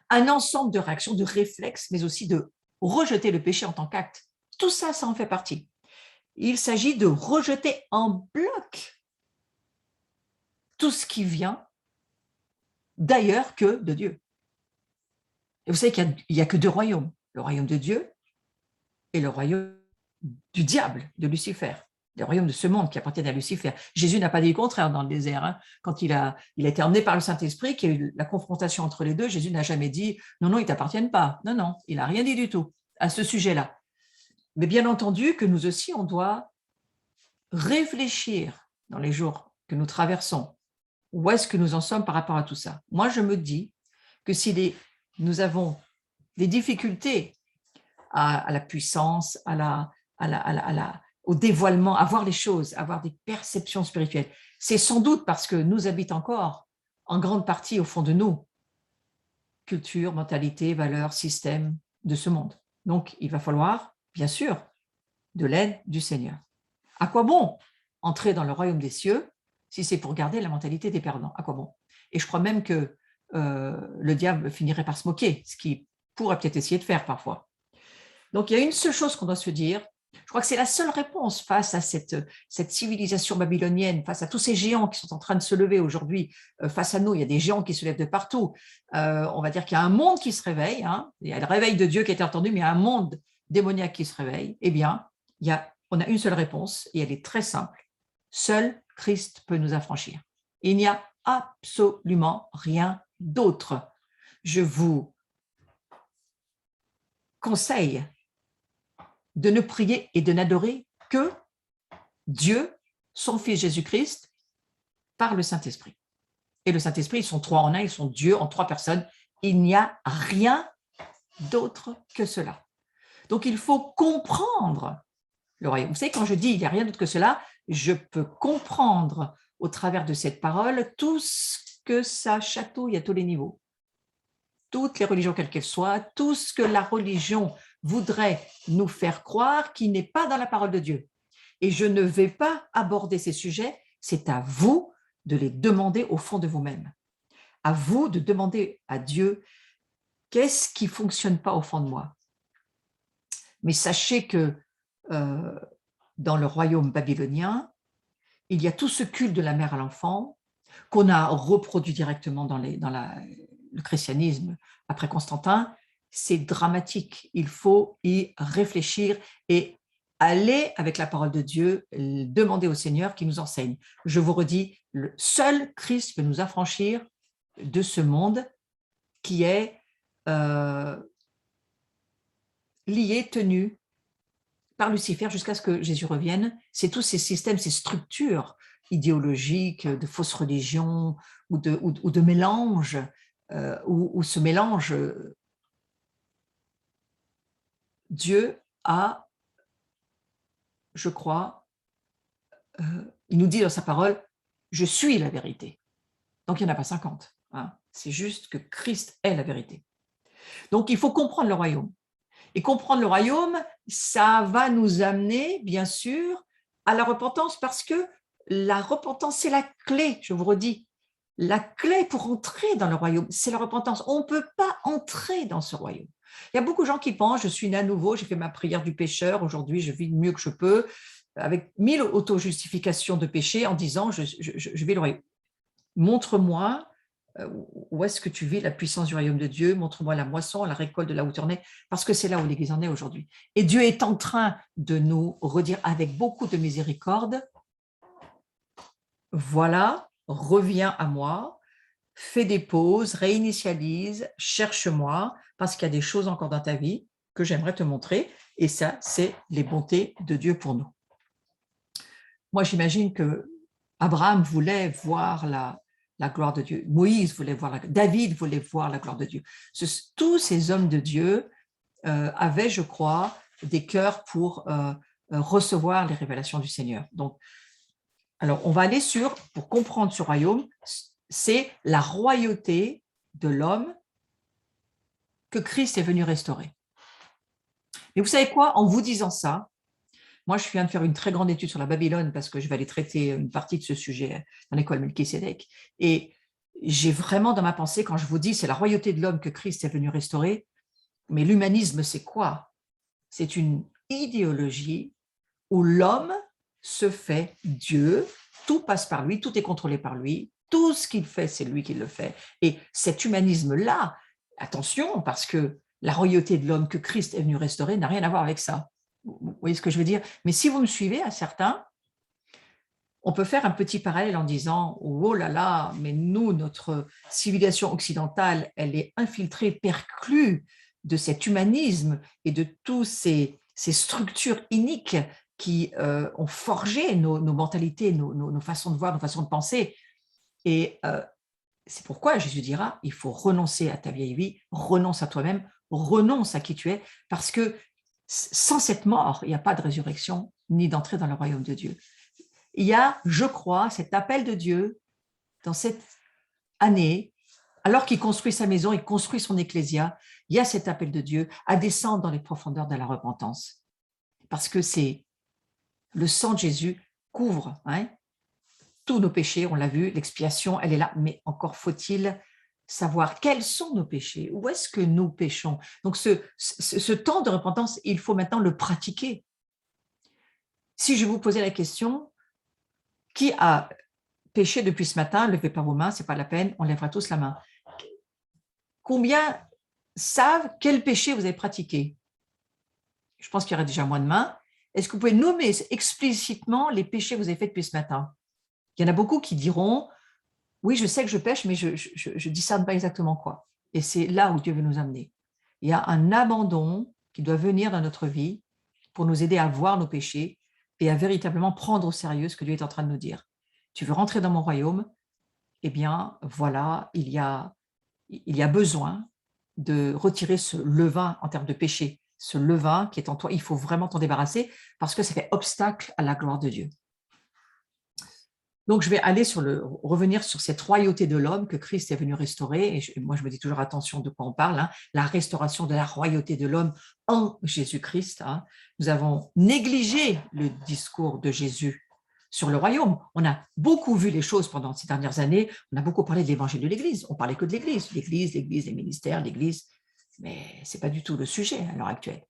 un ensemble de réactions, de réflexes, mais aussi de rejeter le péché en tant qu'acte. Tout ça, ça en fait partie. Il s'agit de rejeter en bloc tout ce qui vient d'ailleurs que de Dieu. Et vous savez qu'il n'y a que deux royaumes, le royaume de Dieu et le royaume du diable, de Lucifer, le royaume de ce monde qui appartient à Lucifer. Jésus n'a pas dit le contraire dans le désert. Hein. Quand il a été emmené par le Saint-Esprit, qu'il y a eu la confrontation entre les deux, Jésus n'a jamais dit « non, non, ils ne t'appartiennent pas ». Non, non, il n'a rien dit du tout à ce sujet-là. Mais bien entendu que nous aussi, on doit réfléchir dans les jours que nous traversons. Où est-ce que nous en sommes par rapport à tout ça? Moi, je me dis que si nous avons des difficultés à la puissance, au dévoilement, à voir les choses, à avoir des perceptions spirituelles, c'est sans doute parce que nous habitons encore, en grande partie au fond de nous, culture, mentalité, valeurs, système de ce monde. Donc, il va falloir, bien sûr, de l'aide du Seigneur. À quoi bon entrer dans le royaume des cieux si c'est pour garder la mentalité des perdants? À quoi bon? Et je crois même que le diable finirait par se moquer, ce qu'il pourrait peut-être essayer de faire parfois. Donc, il y a une seule chose qu'on doit se dire, je crois que c'est la seule réponse face à cette civilisation babylonienne, face à tous ces géants qui sont en train de se lever aujourd'hui, face à nous, il y a des géants qui se lèvent de partout. On va dire qu'il y a un monde qui se réveille, hein, il y a le réveil de Dieu qui est entendu, mais il y a un monde démoniaque qui se réveille. Eh bien, on a une seule réponse et elle est très simple. Seul Christ peut nous affranchir. Il n'y a absolument rien d'autre. Je vous conseille de ne prier et de n'adorer que Dieu, son Fils Jésus-Christ, par le Saint-Esprit. Et le Saint-Esprit, ils sont trois en un, ils sont Dieu en trois personnes. Il n'y a rien d'autre que cela. Donc, il faut comprendre le royaume. Vous savez, quand je dis il n'y a rien d'autre que cela, je peux comprendre au travers de cette parole tout ce que ça chatouille à tous les niveaux. Toutes les religions, quelles qu'elles soient, tout ce que la religion voudrait nous faire croire qui n'est pas dans la parole de Dieu. Et je ne vais pas aborder ces sujets, c'est à vous de les demander au fond de vous-même. À vous de demander à Dieu, qu'est-ce qui ne fonctionne pas au fond de moi? Mais sachez que dans le royaume babylonien, il y a tout ce culte de la mère à l'enfant qu'on a reproduit directement dans le christianisme après Constantin. C'est dramatique. Il faut y réfléchir et aller avec la parole de Dieu, demander au Seigneur qu'il nous enseigne. Je vous redis, le seul Christ peut nous affranchir de ce monde qui est lié, tenu par Lucifer jusqu'à ce que Jésus revienne. C'est tous ces systèmes, ces structures idéologiques de fausses religions ou de mélange, où ce mélange, Dieu a, je crois, il nous dit dans sa parole, je suis la vérité. Donc il n'y en a pas 50. Hein. C'est juste que Christ est la vérité. Donc il faut comprendre le royaume. Et comprendre le royaume, ça va nous amener, bien sûr, à la repentance, parce que la repentance, c'est la clé, je vous redis. La clé pour entrer dans le royaume, c'est la repentance. On ne peut pas entrer dans ce royaume. Il y a beaucoup de gens qui pensent, je suis né à nouveau, j'ai fait ma prière du pécheur, aujourd'hui je vis le mieux que je peux, avec 1000 auto-justifications de péché en disant, je vis le royaume. Montre-moi où est-ce que tu vis la puissance du royaume de Dieu, montre-moi la moisson, la récolte de là où tu en es, parce que c'est là où l'Église en est aujourd'hui. Et Dieu est en train de nous redire avec beaucoup de miséricorde, voilà, reviens à moi, fais des pauses, réinitialise, cherche-moi, parce qu'il y a des choses encore dans ta vie que j'aimerais te montrer, et ça, c'est les bontés de Dieu pour nous. Moi, j'imagine que Abraham voulait voir la gloire de Dieu. Moïse voulait voir David voulait voir la gloire de Dieu. Tous ces hommes de Dieu avaient, je crois, des cœurs pour recevoir les révélations du Seigneur. Donc, alors, on va aller pour comprendre ce royaume, c'est la royauté de l'homme que Christ est venu restaurer. Mais vous savez quoi? En vous disant ça, moi, je viens de faire une très grande étude sur la Babylone parce que je vais aller traiter une partie de ce sujet dans l'école Melchisédek. Et j'ai vraiment dans ma pensée, quand je vous dis c'est la royauté de l'homme que Christ est venu restaurer, mais l'humanisme, c'est quoi? C'est une idéologie où l'homme se fait Dieu, tout passe par lui, tout est contrôlé par lui, tout ce qu'il fait, c'est lui qui le fait. Et cet humanisme-là, attention, parce que la royauté de l'homme que Christ est venu restaurer n'a rien à voir avec ça. Vous voyez ce que je veux dire? Mais si vous me suivez, à certains, on peut faire un petit parallèle en disant « Oh là là, mais nous, notre civilisation occidentale, elle est infiltrée, perclue de cet humanisme et de toutes ces structures iniques qui ont forgé nos mentalités, nos façons de voir, nos façons de penser. » Et c'est pourquoi Jésus dira « Il faut renoncer à ta vieille vie, renonce à toi-même, renonce à qui tu es, parce que sans cette mort, il n'y a pas de résurrection ni d'entrée dans le royaume de Dieu. » Il y a, je crois, cet appel de Dieu dans cette année, alors qu'il construit sa maison, il construit son ecclésia, il y a cet appel de Dieu à descendre dans les profondeurs de la repentance. Parce que c'est le sang de Jésus couvre tous nos péchés, on l'a vu, l'expiation, elle est là, mais encore faut-il savoir quels sont nos péchés, où est-ce que nous péchons. Donc ce temps de repentance, il faut maintenant le pratiquer. Si je vous posais la question, qui a péché depuis ce matin? Levez pas vos mains, ce n'est pas la peine, on lèvera tous la main. Combien savent quel péché vous avez pratiqué? Je pense qu'il y aurait déjà moins de mains. Est-ce que vous pouvez nommer explicitement les péchés que vous avez faits depuis ce matin? Il y en a beaucoup qui diront « Oui, je sais que je pêche, mais je ne discerne pas exactement quoi. » Et c'est là où Dieu veut nous amener. Il y a un abandon qui doit venir dans notre vie pour nous aider à voir nos péchés et à véritablement prendre au sérieux ce que Dieu est en train de nous dire. Tu veux rentrer dans mon royaume? Eh bien, voilà, il y a besoin de retirer ce levain en termes de péché. Ce levain qui est en toi, il faut vraiment t'en débarrasser parce que ça fait obstacle à la gloire de Dieu. Donc, je vais aller revenir sur cette royauté de l'homme que Christ est venu restaurer. Et moi, je me dis toujours attention de quoi on parle, la restauration de la royauté de l'homme en Jésus-Christ. Nous avons négligé le discours de Jésus sur le royaume. On a beaucoup vu les choses pendant ces dernières années. On a beaucoup parlé de l'évangile de l'Église. On parlait que de l'Église, les ministères, l'Église. Mais ce n'est pas du tout le sujet à l'heure actuelle.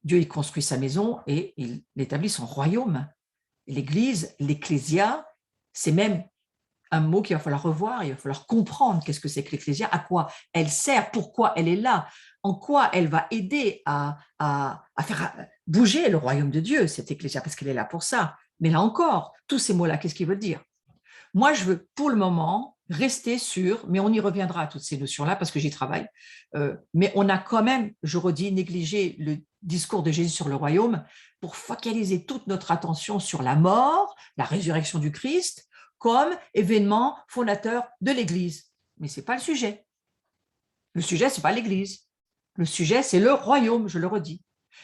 Dieu, il construit sa maison et il établit son royaume. L'Église, l'ecclésia, c'est même un mot qu'il va falloir revoir, il va falloir comprendre qu'est-ce que c'est que l'ecclésia, à quoi elle sert, pourquoi elle est là, en quoi elle va aider à faire bouger le royaume de Dieu, cette ecclésia, parce qu'elle est là pour ça. Mais là encore, tous ces mots-là, qu'est-ce qu'ils veulent dire? Moi, je veux pour le moment rester sur, mais on y reviendra à toutes ces notions-là parce que j'y travaille, mais on a quand même, je redis, négligé le discours de Jésus sur le royaume pour focaliser toute notre attention sur la mort, la résurrection du Christ, comme événement fondateur de l'Église. Mais ce n'est pas le sujet. Le sujet, ce n'est pas l'Église. Le sujet, c'est le royaume, je le redis.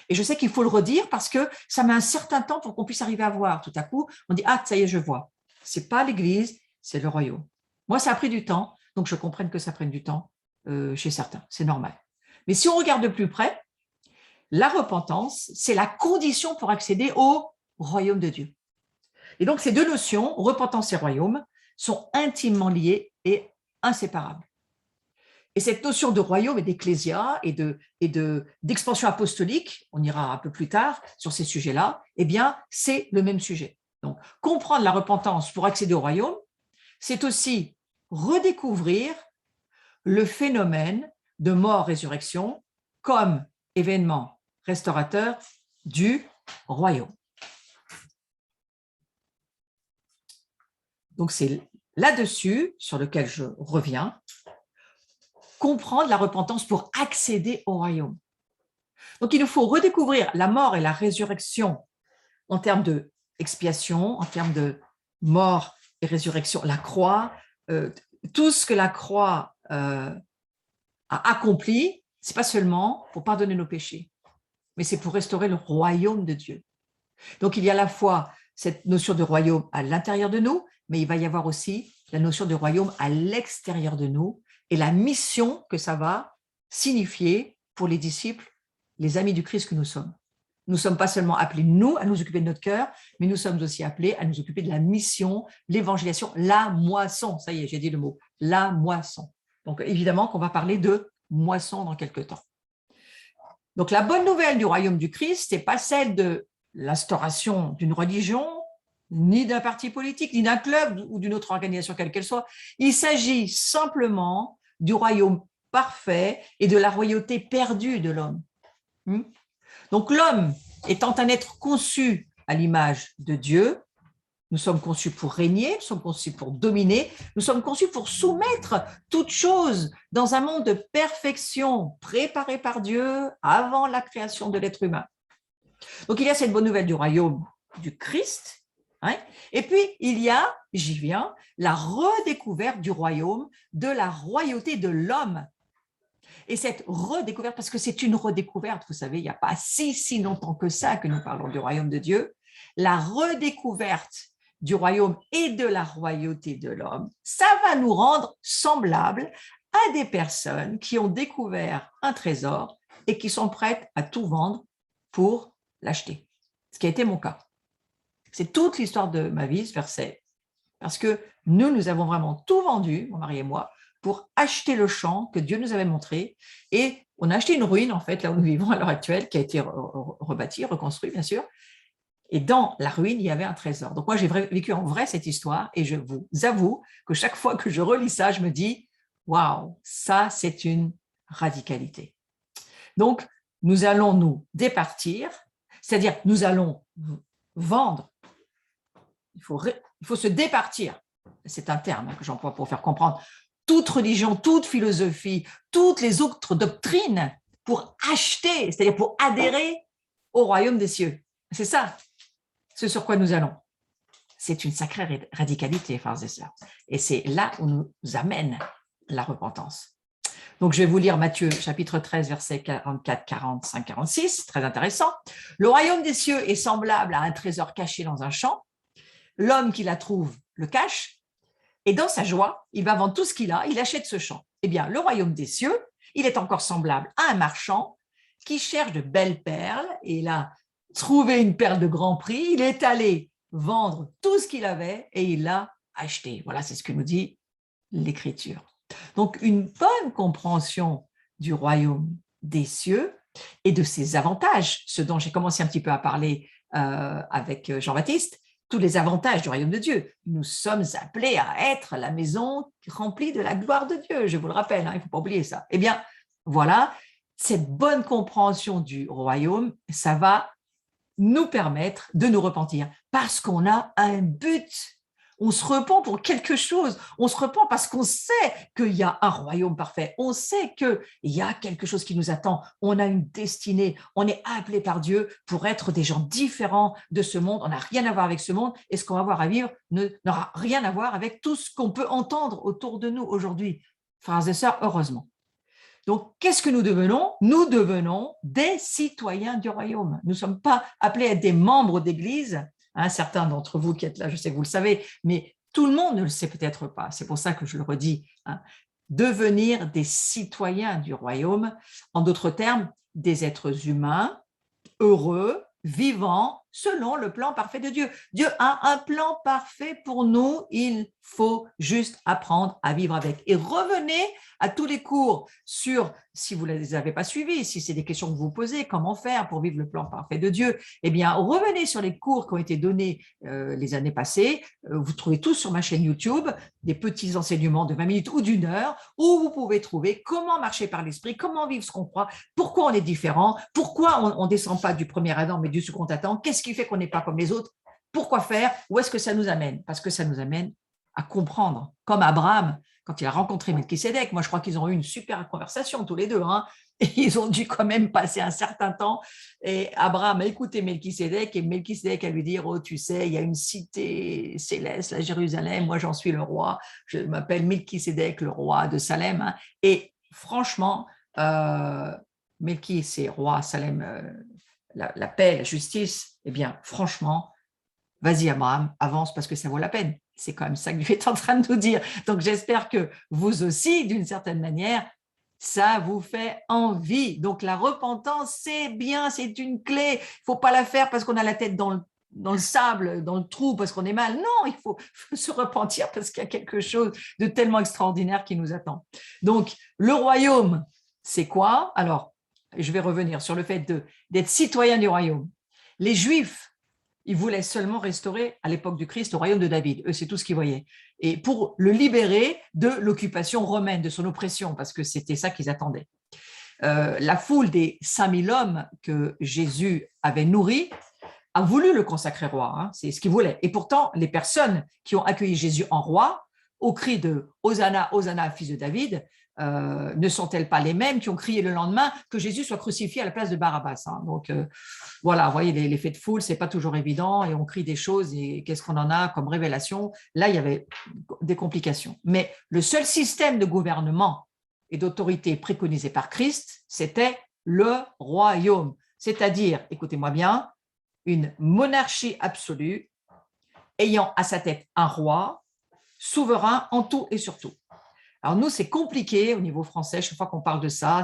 Et je sais qu'il faut le redire parce que ça met un certain temps pour qu'on puisse arriver à voir. Tout à coup, on dit, ah, ça y est, je vois. Ce n'est pas l'Église, c'est le royaume. Moi, ça a pris du temps, donc je comprends que ça prenne du temps chez certains. C'est normal. Mais si on regarde de plus près, la repentance, c'est la condition pour accéder au royaume de Dieu. Et donc, ces deux notions, repentance et royaume, sont intimement liées et inséparables. Et cette notion de royaume et d'ecclésia et d'expansion apostolique, on ira un peu plus tard sur ces sujets-là, eh bien, c'est le même sujet. Donc, comprendre la repentance pour accéder au royaume, c'est aussi redécouvrir le phénomène de mort-résurrection comme événement restaurateur du royaume. Donc, c'est là-dessus sur lequel je reviens, comprendre la repentance pour accéder au royaume. Donc, il nous faut redécouvrir la mort et la résurrection en termes d'expiation, en termes de mort et résurrection, la croix, tout ce que la croix a accompli, ce n'est pas seulement pour pardonner nos péchés, mais c'est pour restaurer le royaume de Dieu. Donc, il y a à la fois cette notion de royaume à l'intérieur de nous, mais il va y avoir aussi la notion de royaume à l'extérieur de nous et la mission que ça va signifier pour les disciples, les amis du Christ que nous sommes. Nous ne sommes pas seulement appelés, nous, à nous occuper de notre cœur, mais nous sommes aussi appelés à nous occuper de la mission, l'évangélisation, la moisson. Ça y est, j'ai dit le mot, la moisson. Donc, évidemment qu'on va parler de moisson dans quelques temps. Donc, la bonne nouvelle du royaume du Christ, ce n'est pas celle de l'instauration d'une religion, ni d'un parti politique, ni d'un club ou d'une autre organisation quelle qu'elle soit. Il s'agit simplement du royaume parfait et de la royauté perdue de l'homme. Donc l'homme étant un être conçu à l'image de Dieu, nous sommes conçus pour régner, nous sommes conçus pour dominer, nous sommes conçus pour soumettre toute chose dans un monde de perfection préparé par Dieu avant la création de l'être humain. Donc il y a cette bonne nouvelle du royaume du Christ, hein, et puis il y a, j'y viens, la redécouverte du royaume, de la royauté de l'homme. Et cette redécouverte, parce que c'est une redécouverte, vous savez, il n'y a pas si longtemps que ça que nous parlons du royaume de Dieu, la redécouverte du royaume et de la royauté de l'homme, ça va nous rendre semblables à des personnes qui ont découvert un trésor et qui sont prêtes à tout vendre pour l'acheter. Ce qui a été mon cas. C'est toute l'histoire de ma vie, ce verset. Parce que nous avons vraiment tout vendu, mon mari et moi, pour acheter le champ que Dieu nous avait montré. Et on a acheté une ruine, en fait, là où nous vivons à l'heure actuelle, qui a été rebâtie, reconstruite, bien sûr. Et dans la ruine, il y avait un trésor. Donc moi, j'ai vécu en vrai cette histoire et je vous avoue que chaque fois que je relis ça, je me dis, waouh, ça, c'est une radicalité. Donc, nous allons nous départir, c'est-à-dire nous allons vendre. Il faut se départir. C'est un terme que j'emploie pour faire comprendre toute religion, toute philosophie, toutes les autres doctrines pour acheter, c'est-à-dire pour adhérer au royaume des cieux. C'est ça, ce sur quoi nous allons. C'est une sacrée radicalité, frères et sœurs. Et c'est là où nous amène la repentance. Donc, je vais vous lire Matthieu, chapitre 13, versets 44, 45, 46, très intéressant. Le royaume des cieux est semblable à un trésor caché dans un champ. L'homme qui la trouve le cache, et dans sa joie, il va vendre tout ce qu'il a, il achète ce champ. Eh bien, le royaume des cieux, il est encore semblable à un marchand qui cherche de belles perles, et il a trouvé une perle de grand prix, il est allé vendre tout ce qu'il avait et il l'a acheté. Voilà, c'est ce que nous dit l'Écriture. Donc, une bonne compréhension du royaume des cieux et de ses avantages, ce dont j'ai commencé un petit peu à parler avec Jean-Baptiste, tous les avantages du royaume de Dieu. Nous sommes appelés à être la maison remplie de la gloire de Dieu, je vous le rappelle, hein, il ne faut pas oublier ça. Eh bien, voilà, cette bonne compréhension du royaume, ça va nous permettre de nous repentir parce qu'on a un but. On se repent pour quelque chose. On se repent parce qu'on sait qu'il y a un royaume parfait. On sait qu'il y a quelque chose qui nous attend. On a une destinée. On est appelé par Dieu pour être des gens différents de ce monde. On n'a rien à voir avec ce monde. Et ce qu'on va avoir à vivre n'aura rien à voir avec tout ce qu'on peut entendre autour de nous aujourd'hui. Frères et sœurs, heureusement. Donc, qu'est-ce que nous devenons? Nous devenons des citoyens du royaume. Nous ne sommes pas appelés à être des membres d'Église. Hein, certains d'entre vous qui êtes là, je sais que vous le savez, mais tout le monde ne le sait peut-être pas. C'est pour ça que je le redis. Hein. Devenir des citoyens du royaume, en d'autres termes, des êtres humains heureux, vivants, selon le plan parfait de Dieu. Dieu a un plan parfait pour nous, il faut juste apprendre à vivre avec. Et revenez à tous les cours sur, si vous ne les avez pas suivis, si c'est des questions que vous posez, comment faire pour vivre le plan parfait de Dieu, eh bien, revenez sur les cours qui ont été donnés les années passées. Vous trouvez tous sur ma chaîne YouTube des petits enseignements de 20 minutes ou d'une heure où vous pouvez trouver comment marcher par l'esprit, comment vivre ce qu'on croit, pourquoi on est différent, pourquoi on ne descend pas du premier Adam mais du second Adam, qu'est-ce qui fait qu'on n'est pas comme les autres, pourquoi faire, où est-ce que ça nous amène? Parce que ça nous amène à comprendre, comme Abraham, quand il a rencontré Melchisédek, moi je crois qu'ils ont eu une super conversation tous les deux, hein, et ils ont dû quand même passer un certain temps, et Abraham a écouté Melchisédek, et Melchisédek a lui dire, oh tu sais, il y a une cité céleste, la Jérusalem, moi j'en suis le roi, je m'appelle Melchisédek, le roi de Salem, hein, et franchement, Melchi c'est roi, Salem, la paix, la justice, eh bien franchement, vas-y Abraham, avance parce que ça vaut la peine. C'est quand même ça que Dieu est en train de nous dire. Donc j'espère que vous aussi, d'une certaine manière, ça vous fait envie. Donc la repentance, c'est bien, c'est une clé. Il ne faut pas la faire parce qu'on a la tête dans le sable, dans le trou, parce qu'on est mal. Non, il faut se repentir parce qu'il y a quelque chose de tellement extraordinaire qui nous attend. Donc le royaume, c'est quoi? Alors, je vais revenir sur le fait d'être citoyen du royaume. Les Juifs, ils voulaient seulement restaurer, à l'époque du Christ, le royaume de David. Eux, c'est tout ce qu'ils voyaient. Et pour le libérer de l'occupation romaine, de son oppression, parce que c'était ça qu'ils attendaient. La foule des 5000 hommes que Jésus avait nourris a voulu le consacrer roi. Hein, c'est ce qu'ils voulaient. Et pourtant, les personnes qui ont accueilli Jésus en roi, au cri de « Hosanna, Hosanna, fils de David », ne sont-elles pas les mêmes qui ont crié le lendemain que Jésus soit crucifié à la place de Barabbas, hein. Donc voilà, vous voyez, l'effet de foule, c'est pas toujours évident et on crie des choses et qu'est-ce qu'on en a comme révélation? Là, il y avait des complications. Mais le seul système de gouvernement et d'autorité préconisé par Christ, c'était le royaume, c'est-à-dire, écoutez-moi bien, une monarchie absolue ayant à sa tête un roi souverain en tout et sur tout. Alors nous, c'est compliqué au niveau français, chaque fois qu'on parle de ça,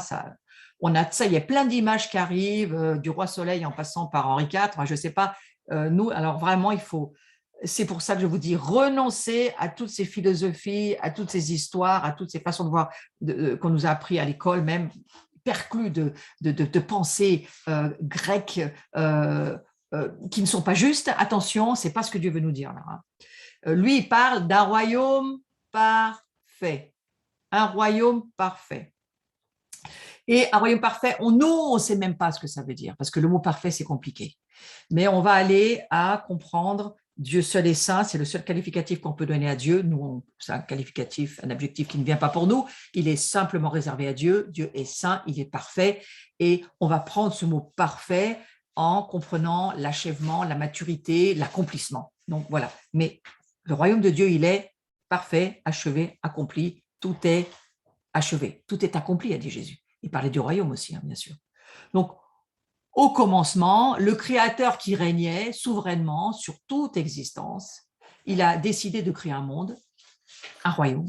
on a ça, il y a plein d'images qui arrivent, du roi Soleil en passant par Henri IV, je ne sais pas, nous, alors vraiment, c'est pour ça que je vous dis, renoncer à toutes ces philosophies, à toutes ces histoires, à toutes ces façons de voir qu'on nous a appris à l'école, même perclus de pensées grecques qui ne sont pas justes. Attention, ce n'est pas ce que Dieu veut nous dire là. Hein. Lui, il parle d'un royaume parfait. Un royaume parfait. Et un royaume parfait, nous, on ne sait même pas ce que ça veut dire, parce que le mot parfait, c'est compliqué. Mais on va aller à comprendre Dieu seul est saint, c'est le seul qualificatif qu'on peut donner à Dieu. Nous, c'est un qualificatif, un adjectif qui ne vient pas pour nous. Il est simplement réservé à Dieu. Dieu est saint, il est parfait. Et on va prendre ce mot parfait en comprenant l'achèvement, la maturité, l'accomplissement. Donc voilà. Mais le royaume de Dieu, il est parfait, achevé, accompli. Tout est achevé, tout est accompli, a dit Jésus. Il parlait du royaume aussi, hein, bien sûr. Donc, au commencement, le Créateur qui régnait souverainement sur toute existence, il a décidé de créer un monde, un royaume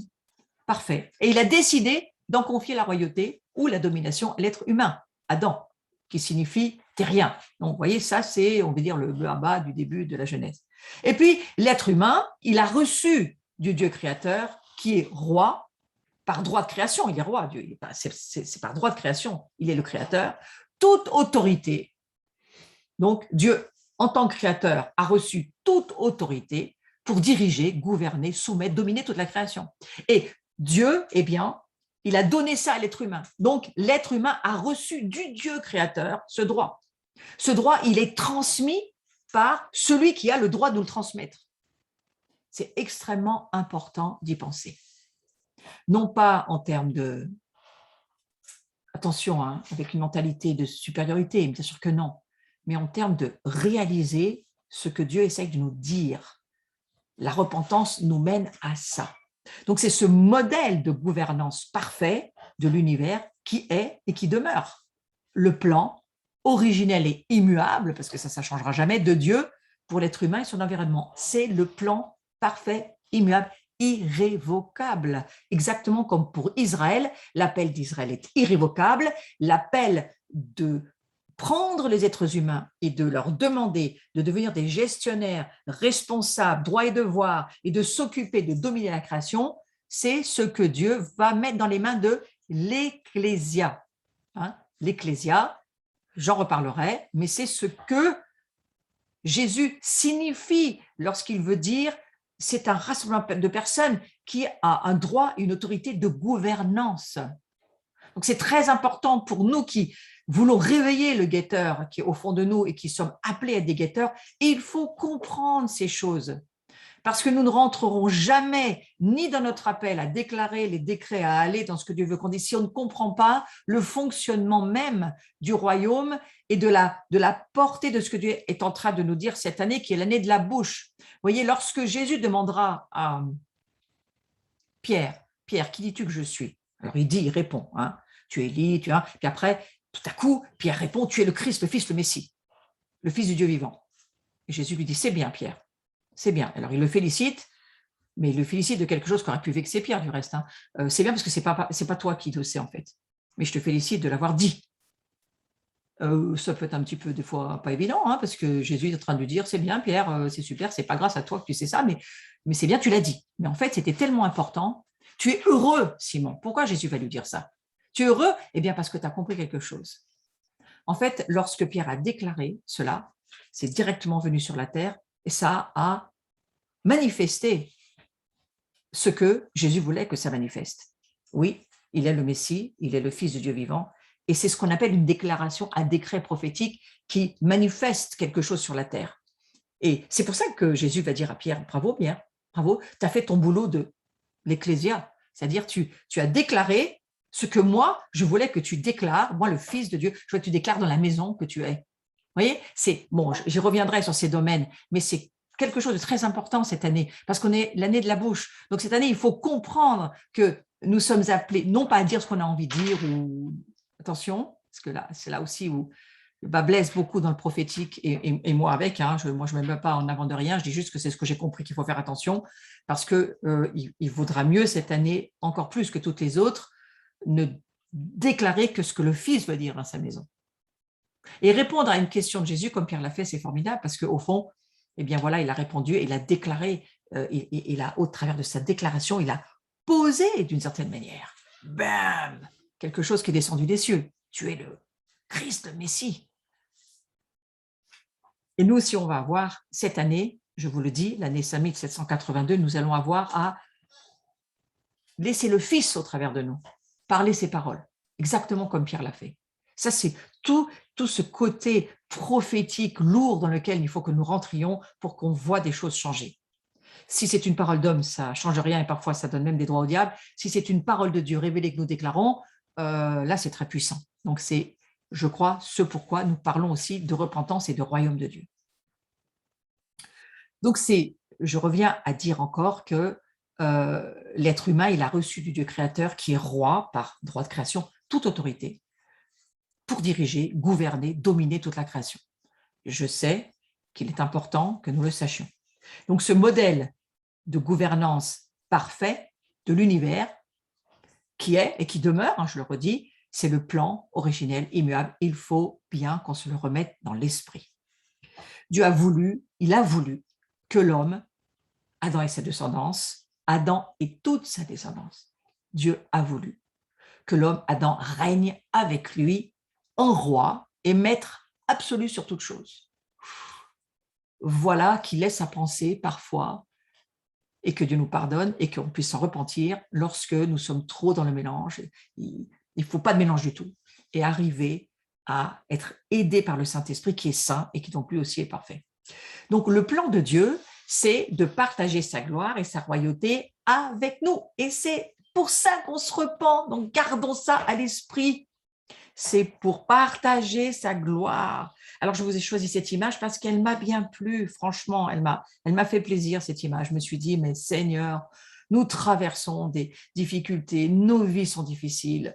parfait. Et il a décidé d'en confier la royauté ou la domination à l'être humain, Adam, qui signifie terrien. Donc, vous voyez, ça, c'est, on va dire, le bas du début de la Genèse. Et puis, l'être humain, il a reçu du Dieu créateur qui est roi, par droit de création, il est roi, Dieu, c'est par droit de création, il est le créateur, toute autorité. Donc, Dieu, en tant que créateur, a reçu toute autorité pour diriger, gouverner, soumettre, dominer toute la création. Et Dieu, eh bien, il a donné ça à l'être humain. Donc, l'être humain a reçu du Dieu créateur ce droit. Ce droit, il est transmis par celui qui a le droit de nous le transmettre. C'est extrêmement important d'y penser. Non pas en termes de, attention, hein, avec une mentalité de supériorité, bien sûr que non, mais en termes de réaliser ce que Dieu essaye de nous dire. La repentance nous mène à ça. Donc c'est ce modèle de gouvernance parfait de l'univers qui est et qui demeure. Le plan originel et immuable, parce que ça ne changera jamais, de Dieu pour l'être humain et son environnement. C'est le plan parfait, immuable, irrévocable. Exactement comme pour Israël, l'appel d'Israël est irrévocable, l'appel de prendre les êtres humains et de leur demander de devenir des gestionnaires responsables, droits et devoirs, et de s'occuper de dominer la création, c'est ce que Dieu va mettre dans les mains de l'Ecclésia. Hein, l'Ecclésia, j'en reparlerai, mais c'est ce que Jésus signifie lorsqu'il veut dire c'est un rassemblement de personnes qui a un droit, une autorité de gouvernance. Donc c'est très important pour nous qui voulons réveiller le guetteur qui est au fond de nous et qui sommes appelés à être des guetteurs. Il faut comprendre ces choses parce que nous ne rentrerons jamais ni dans notre appel à déclarer les décrets, à aller dans ce que Dieu veut qu'on dise, si on ne comprend pas le fonctionnement même du royaume et de la portée de ce que Dieu est en train de nous dire cette année, qui est l'année de la bouche. Vous voyez, lorsque Jésus demandera à Pierre, « Pierre, qui dis-tu que je suis ?» Alors il répond, hein, « Tu es Élie, tu as… » Puis après, tout à coup, Pierre répond, « Tu es le Christ, le Fils, le Messie, le Fils du Dieu vivant. » Et Jésus lui dit, « C'est bien, Pierre. C'est bien. » Alors, il le félicite, mais il le félicite de quelque chose qui aurait pu vexer Pierre, du reste. Hein. C'est bien parce que ce n'est pas toi qui le sais, en fait. Mais je te félicite de l'avoir dit. Ça peut être un petit peu, des fois, pas évident, hein, parce que Jésus est en train de lui dire, c'est bien, Pierre, c'est super, c'est pas grâce à toi que tu sais ça, mais c'est bien, tu l'as dit. Mais en fait, c'était tellement important. Tu es heureux, Simon. Pourquoi Jésus va lui dire ça? Tu es heureux? Eh bien, parce que tu as compris quelque chose. En fait, lorsque Pierre a déclaré cela, c'est directement venu sur la terre et ça a manifesté ce que Jésus voulait que ça manifeste. Oui, il est le Messie, il est le Fils du Dieu vivant, et c'est ce qu'on appelle une déclaration, un décret prophétique qui manifeste quelque chose sur la terre. Et c'est pour ça que Jésus va dire à Pierre, bravo Pierre, bravo, tu as fait ton boulot de l'Ecclésia, c'est-à-dire tu as déclaré ce que moi, je voulais que tu déclares, moi le Fils de Dieu, je voulais que tu déclares dans la maison que tu es. Vous voyez, c'est bon, j'y reviendrai sur ces domaines, mais c'est quelque chose de très important cette année, parce qu'on est l'année de la bouche. Donc cette année, il faut comprendre que nous sommes appelés, non pas à dire ce qu'on a envie de dire, ou attention, parce que là, c'est là aussi où le bas blesse beaucoup dans le prophétique, et moi avec, hein, moi je ne me mets pas en avant de rien, je dis juste que c'est ce que j'ai compris qu'il faut faire attention, parce qu'il vaudra mieux cette année, encore plus que toutes les autres, ne déclarer que ce que le Fils veut dire dans sa maison. Et répondre à une question de Jésus, comme Pierre l'a fait, c'est formidable, parce qu'au fond, eh bien voilà, il a répondu, il a déclaré, au travers de sa déclaration, il a posé d'une certaine manière, bam, quelque chose qui est descendu des cieux. Tu es le Christ, le Messie. Et nous aussi, on va avoir cette année, je vous le dis, l'année 5782, nous allons avoir à laisser le Fils au travers de nous, parler ses paroles, exactement comme Pierre l'a fait. Ça, c'est tout ce côté prophétique lourd dans lequel il faut que nous rentrions pour qu'on voit des choses changer. Si c'est une parole d'homme, ça ne change rien et parfois ça donne même des droits au diable. Si c'est une parole de Dieu révélée que nous déclarons, là, c'est très puissant. Donc, c'est, je crois, ce pourquoi nous parlons aussi de repentance et de royaume de Dieu. Donc, je reviens à dire encore que l'être humain, il a reçu du Dieu créateur qui est roi par droit de création, toute autorité, pour diriger, gouverner, dominer toute la création. Je sais qu'il est important que nous le sachions. Donc, ce modèle de gouvernance parfait de l'univers qui est et qui demeure, hein, je le redis, c'est le plan originel, immuable. Il faut bien qu'on se le remette dans l'esprit. Dieu a voulu, il a voulu que l'homme, Adam et sa descendance, Adam et toute sa descendance, Dieu a voulu que l'homme, Adam, règne avec lui en roi est maître absolu sur toute chose. Voilà qui laisse à penser parfois, et que Dieu nous pardonne et qu'on puisse s'en repentir lorsque nous sommes trop dans le mélange. Il ne faut pas de mélange du tout et arriver à être aidé par le Saint-Esprit qui est saint et qui non plus aussi est parfait. Donc le plan de Dieu, c'est de partager sa gloire et sa royauté avec nous. Et c'est pour ça qu'on se repent. Donc gardons ça à l'esprit. C'est pour partager sa gloire. Alors, je vous ai choisi cette image parce qu'elle m'a bien plu, franchement, elle m'a fait plaisir, cette image. Je me suis dit, mais Seigneur, nous traversons des difficultés, nos vies sont difficiles.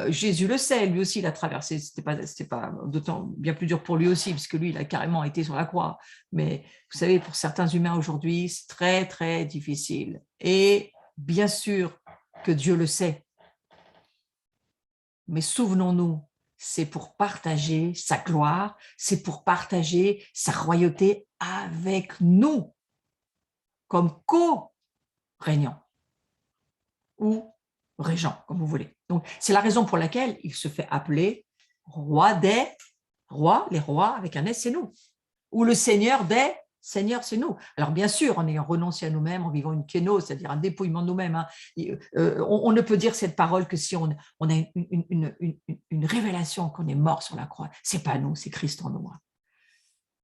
Jésus le sait, lui aussi, il a traversé. C'était pas d'autant bien plus dur pour lui aussi, puisque lui, il a carrément été sur la croix. Mais vous savez, pour certains humains aujourd'hui, c'est très, très difficile. Et bien sûr que Dieu le sait. Mais souvenons-nous, c'est pour partager sa gloire, c'est pour partager sa royauté avec nous, comme co-régnants ou régents, comme vous voulez. Donc, c'est la raison pour laquelle il se fait appeler roi des rois, les rois avec un S, c'est nous, ou le Seigneur des Seigneur, c'est nous. Alors bien sûr, en ayant renoncé à nous-mêmes, en vivant une kénose, c'est-à-dire un dépouillement de nous-mêmes, hein, on ne peut dire cette parole que si on a une révélation qu'on est mort sur la croix. C'est pas nous, c'est Christ en nous.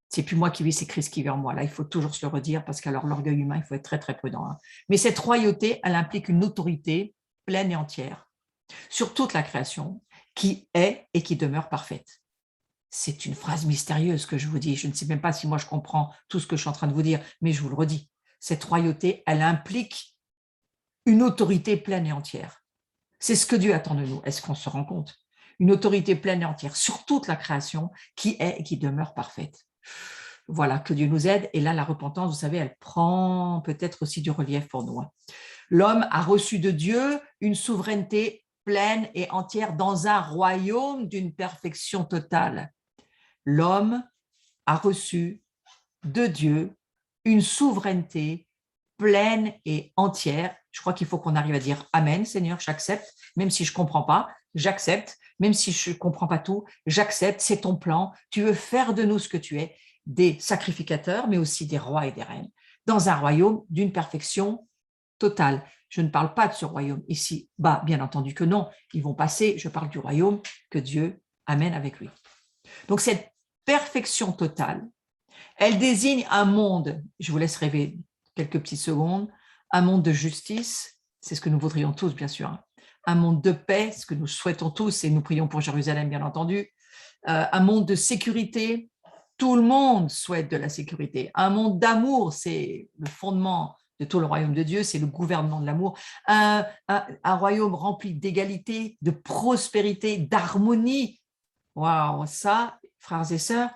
C'est plus moi qui vis, c'est Christ qui vit en moi. Là, il faut toujours se le redire parce qu'alors l'orgueil humain, il faut être très très prudent. Hein. Mais cette royauté, elle implique une autorité pleine et entière sur toute la création qui est et qui demeure parfaite. C'est une phrase mystérieuse que je vous dis. Je ne sais même pas si moi je comprends tout ce que je suis en train de vous dire, mais je vous le redis. Cette royauté, elle implique une autorité pleine et entière. C'est ce que Dieu attend de nous. Est-ce qu'on se rend compte? Une autorité pleine et entière sur toute la création qui est et qui demeure parfaite. Voilà, que Dieu nous aide. Et là, la repentance, vous savez, elle prend peut-être aussi du relief pour nous. L'homme a reçu de Dieu une souveraineté pleine et entière dans un royaume d'une perfection totale. L'homme a reçu de Dieu une souveraineté pleine et entière. Je crois qu'il faut qu'on arrive à dire Amen, Seigneur, j'accepte, même si je ne comprends pas, j'accepte, même si je ne comprends pas tout, j'accepte, c'est ton plan, tu veux faire de nous ce que tu es, des sacrificateurs, mais aussi des rois et des reines, dans un royaume d'une perfection totale. Je ne parle pas de ce royaume ici, bah, bien entendu que non, ils vont passer, je parle du royaume que Dieu amène avec lui. Donc cette perfection totale, elle désigne un monde, je vous laisse rêver quelques petites secondes, un monde de justice, c'est ce que nous voudrions tous bien sûr, hein. Un monde de paix, ce que nous souhaitons tous et nous prions pour Jérusalem bien entendu, un monde de sécurité, tout le monde souhaite de la sécurité, un monde d'amour, c'est le fondement de tout le royaume de Dieu, c'est le gouvernement de l'amour, un royaume rempli d'égalité, de prospérité, d'harmonie. Waouh, ça, frères et sœurs,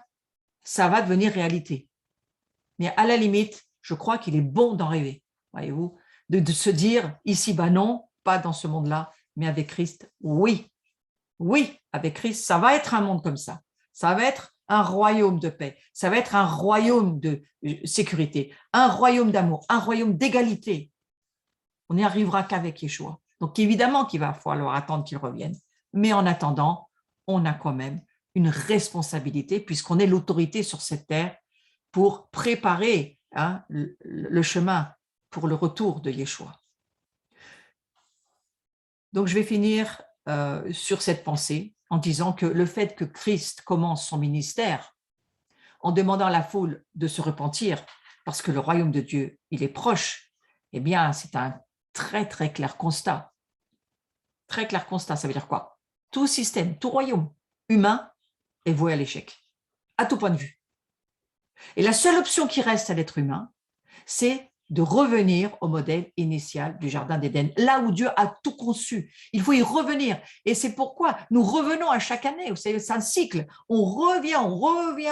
ça va devenir réalité. Mais à la limite, je crois qu'il est bon d'en rêver, voyez-vous, de se dire, ici, bah non, pas dans ce monde-là, mais avec Christ, oui. Oui, avec Christ, ça va être un monde comme ça. Ça va être un royaume de paix, ça va être un royaume de sécurité, un royaume d'amour, un royaume d'égalité. On n'y arrivera qu'avec Yeshua. Donc évidemment qu'il va falloir attendre qu'il revienne. Mais en attendant, on a quand même une responsabilité puisqu'on est l'autorité sur cette terre pour préparer le chemin pour le retour de Yeshua. Donc je vais finir sur cette pensée en disant que le fait que Christ commence son ministère en demandant à la foule de se repentir parce que le royaume de Dieu, il est proche, eh bien, c'est un très, très clair constat. Très clair constat, ça veut dire quoi? Tout système, tout royaume humain est voué à l'échec, à tout point de vue. Et la seule option qui reste à l'être humain, c'est de revenir au modèle initial du Jardin d'Éden, là où Dieu a tout conçu. Il faut y revenir. Et c'est pourquoi nous revenons à chaque année. Vous savez, c'est un cycle. On revient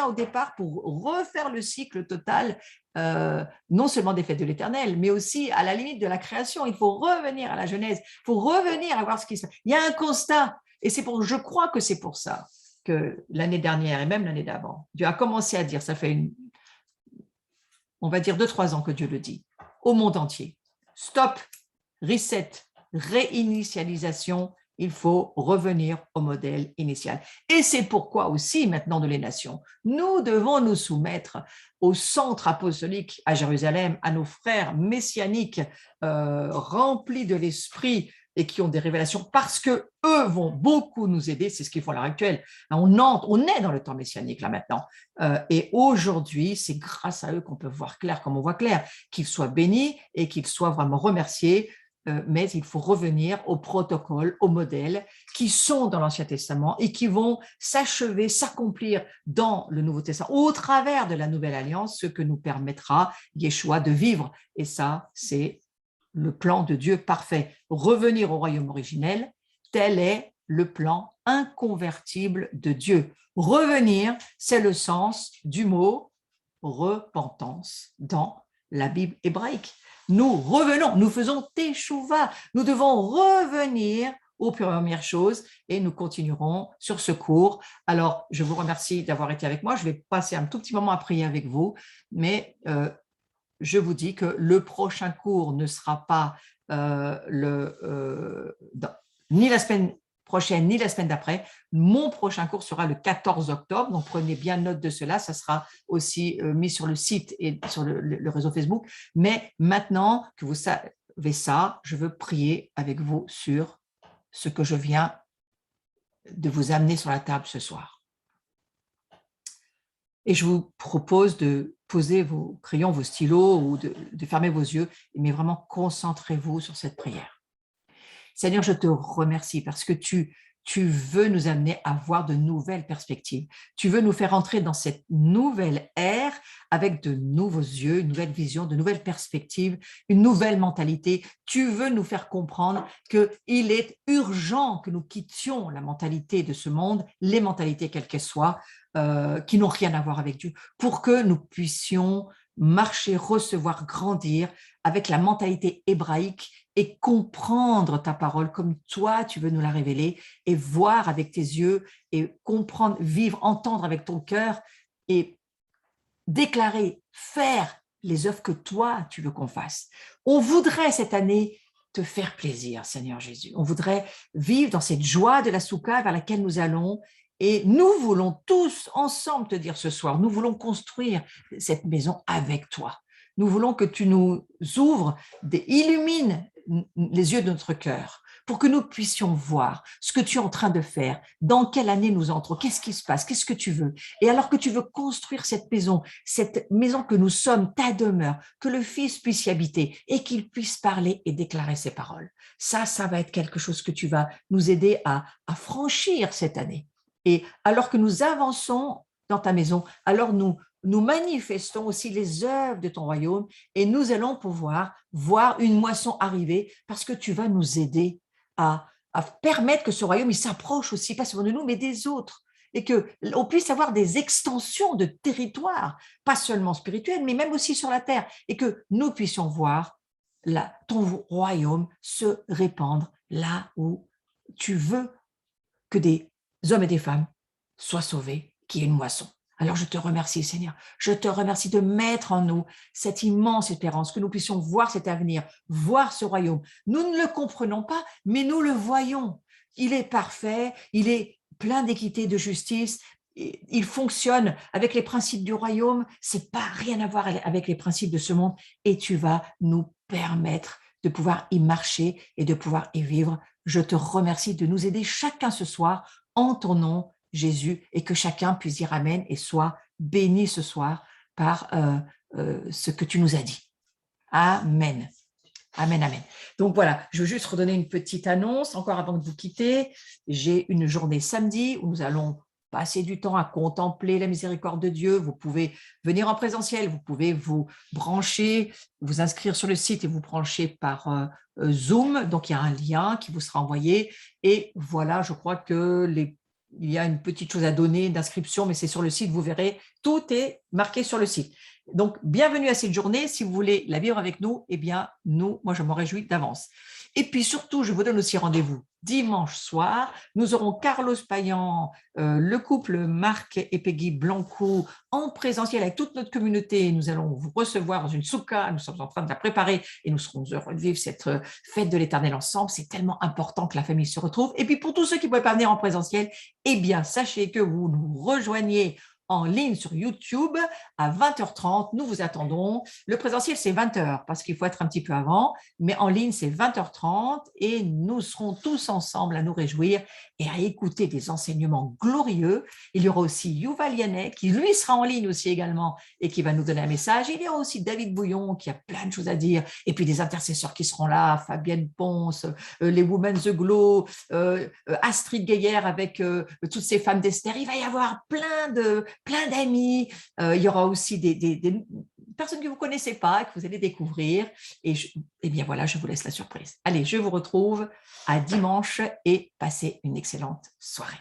au départ pour refaire le cycle total, non seulement des fêtes de l'Éternel, mais aussi à la limite de la création. Il faut revenir à la Genèse. Il faut revenir à voir ce qui se passe. Il y a un constat. Et je crois que c'est pour ça que l'année dernière et même l'année d'avant, Dieu a commencé à dire, ça fait on va dire 2-3 ans que Dieu le dit, au monde entier. Stop, reset, réinitialisation il faut revenir au modèle initial. Et c'est pourquoi aussi, maintenant de les nations, nous devons nous soumettre au centre apostolique à Jérusalem, à nos frères messianiques remplis de l'esprit et qui ont des révélations parce que eux vont beaucoup nous aider, c'est ce qu'ils font à l'heure actuelle. On est dans le temps messianique là maintenant. Et aujourd'hui, c'est grâce à eux qu'on peut voir clair comme on voit clair, qu'ils soient bénis et qu'ils soient vraiment remerciés. Mais il faut revenir au protocole, aux modèles qui sont dans l'Ancien Testament et qui vont s'achever, s'accomplir dans le Nouveau Testament, au travers de la Nouvelle Alliance, ce que nous permettra Yeshua de vivre. Et ça, c'est le plan de Dieu parfait. Revenir au royaume originel, tel est le plan inconvertible de Dieu. Revenir, c'est le sens du mot repentance dans la Bible hébraïque. Nous revenons, nous faisons teshuva, nous devons revenir aux premières choses et nous continuerons sur ce cours. Alors, je vous remercie d'avoir été avec moi. Je vais passer un tout petit moment à prier avec vous, mais je vous dis que le prochain cours ne sera pas ni la semaine prochaine ni la semaine d'après. Mon prochain cours sera le 14 octobre, donc prenez bien note de cela. Ça sera aussi mis sur le site et sur le réseau Facebook. Mais maintenant que vous savez ça, je veux prier avec vous sur ce que je viens de vous amener sur la table ce soir. Et je vous propose de poser vos crayons, vos stylos ou de fermer vos yeux, mais vraiment concentrez-vous sur cette prière. Seigneur, je te remercie parce que tu veux nous amener à voir de nouvelles perspectives. Tu veux nous faire entrer dans cette nouvelle ère avec de nouveaux yeux, une nouvelle vision, de nouvelles perspectives, une nouvelle mentalité. Tu veux nous faire comprendre qu'il est urgent que nous quittions la mentalité de ce monde, les mentalités quelles qu'elles soient, qui n'ont rien à voir avec Dieu, pour que nous puissions marcher, recevoir, grandir avec la mentalité hébraïque et comprendre ta parole comme toi, tu veux nous la révéler et voir avec tes yeux et comprendre, vivre, entendre avec ton cœur et déclarer, faire les œuvres que toi, tu veux qu'on fasse. On voudrait cette année te faire plaisir, Seigneur Jésus. On voudrait vivre dans cette joie de la Soukha vers laquelle nous allons. Et nous voulons tous ensemble te dire ce soir, nous voulons construire cette maison avec toi. Nous voulons que tu nous ouvres, illumines les yeux de notre cœur pour que nous puissions voir ce que tu es en train de faire, dans quelle année nous entrons, qu'est-ce qui se passe, qu'est-ce que tu veux. Et alors que tu veux construire cette maison que nous sommes, ta demeure, que le Fils puisse y habiter et qu'il puisse parler et déclarer ses paroles. Ça va être quelque chose que tu vas nous aider à franchir cette année. Et alors que nous avançons dans ta maison, alors nous manifestons aussi les œuvres de ton royaume et nous allons pouvoir voir une moisson arriver parce que tu vas nous aider à permettre que ce royaume il s'approche aussi, pas seulement de nous, mais des autres. Et qu'on puisse avoir des extensions de territoire, pas seulement spirituelles, mais même aussi sur la terre. Et que nous puissions voir ton royaume se répandre là où tu veux que des hommes et des femmes soient sauvés, qu'il y ait une moisson. Alors je te remercie, Seigneur. Je te remercie de mettre en nous cette immense espérance, que nous puissions voir cet avenir, voir ce royaume. Nous ne le comprenons pas, mais nous le voyons. Il est parfait, il est plein d'équité, de justice. Il fonctionne avec les principes du royaume. C'est pas rien à voir avec les principes de ce monde. Et tu vas nous permettre de pouvoir y marcher et de pouvoir y vivre. Je te remercie de nous aider chacun ce soir en ton nom, Jésus, et que chacun puisse dire Amen et soit béni ce soir par ce que tu nous as dit. Amen. Amen, amen. Donc voilà, je veux juste redonner une petite annonce, encore avant de vous quitter. J'ai une journée samedi où nous allons passer du temps à contempler la miséricorde de Dieu. Vous pouvez venir en présentiel, vous pouvez vous brancher, vous inscrire sur le site et vous brancher par Zoom. Donc, il y a un lien qui vous sera envoyé. Et voilà, je crois que il y a une petite chose à donner d'inscription, mais c'est sur le site, vous verrez, tout est marqué sur le site. Donc, bienvenue à cette journée. Si vous voulez la vivre avec nous, eh bien, moi, je m'en réjouis d'avance. Et puis surtout, je vous donne aussi rendez-vous dimanche soir. Nous aurons Carlos Payan, le couple Marc et Peggy Blanco en présentiel avec toute notre communauté. Nous allons vous recevoir dans une souka. Nous sommes en train de la préparer et nous serons heureux de vivre cette fête de l'Éternel ensemble. C'est tellement important que la famille se retrouve. Et puis pour tous ceux qui ne pouvaient pas venir en présentiel, eh bien, sachez que vous nous rejoignez en ligne sur YouTube à 20h30. Nous vous attendons. Le présentiel, c'est 20h parce qu'il faut être un petit peu avant, mais en ligne, c'est 20h30 et nous serons tous ensemble à nous réjouir et à écouter des enseignements glorieux. Il y aura aussi Yuval Yanet qui, lui, sera en ligne aussi également et qui va nous donner un message. Il y aura aussi David Bouillon qui a plein de choses à dire et puis des intercesseurs qui seront là, Fabienne Ponce, les Women the Glow, Astrid Geyer avec toutes ces femmes d'Esther. Il va y avoir plein d'amis. Il y aura aussi des personnes que vous ne connaissez pas, que vous allez découvrir. Et bien voilà, je vous laisse la surprise. Allez, je vous retrouve à dimanche et passez une excellente soirée.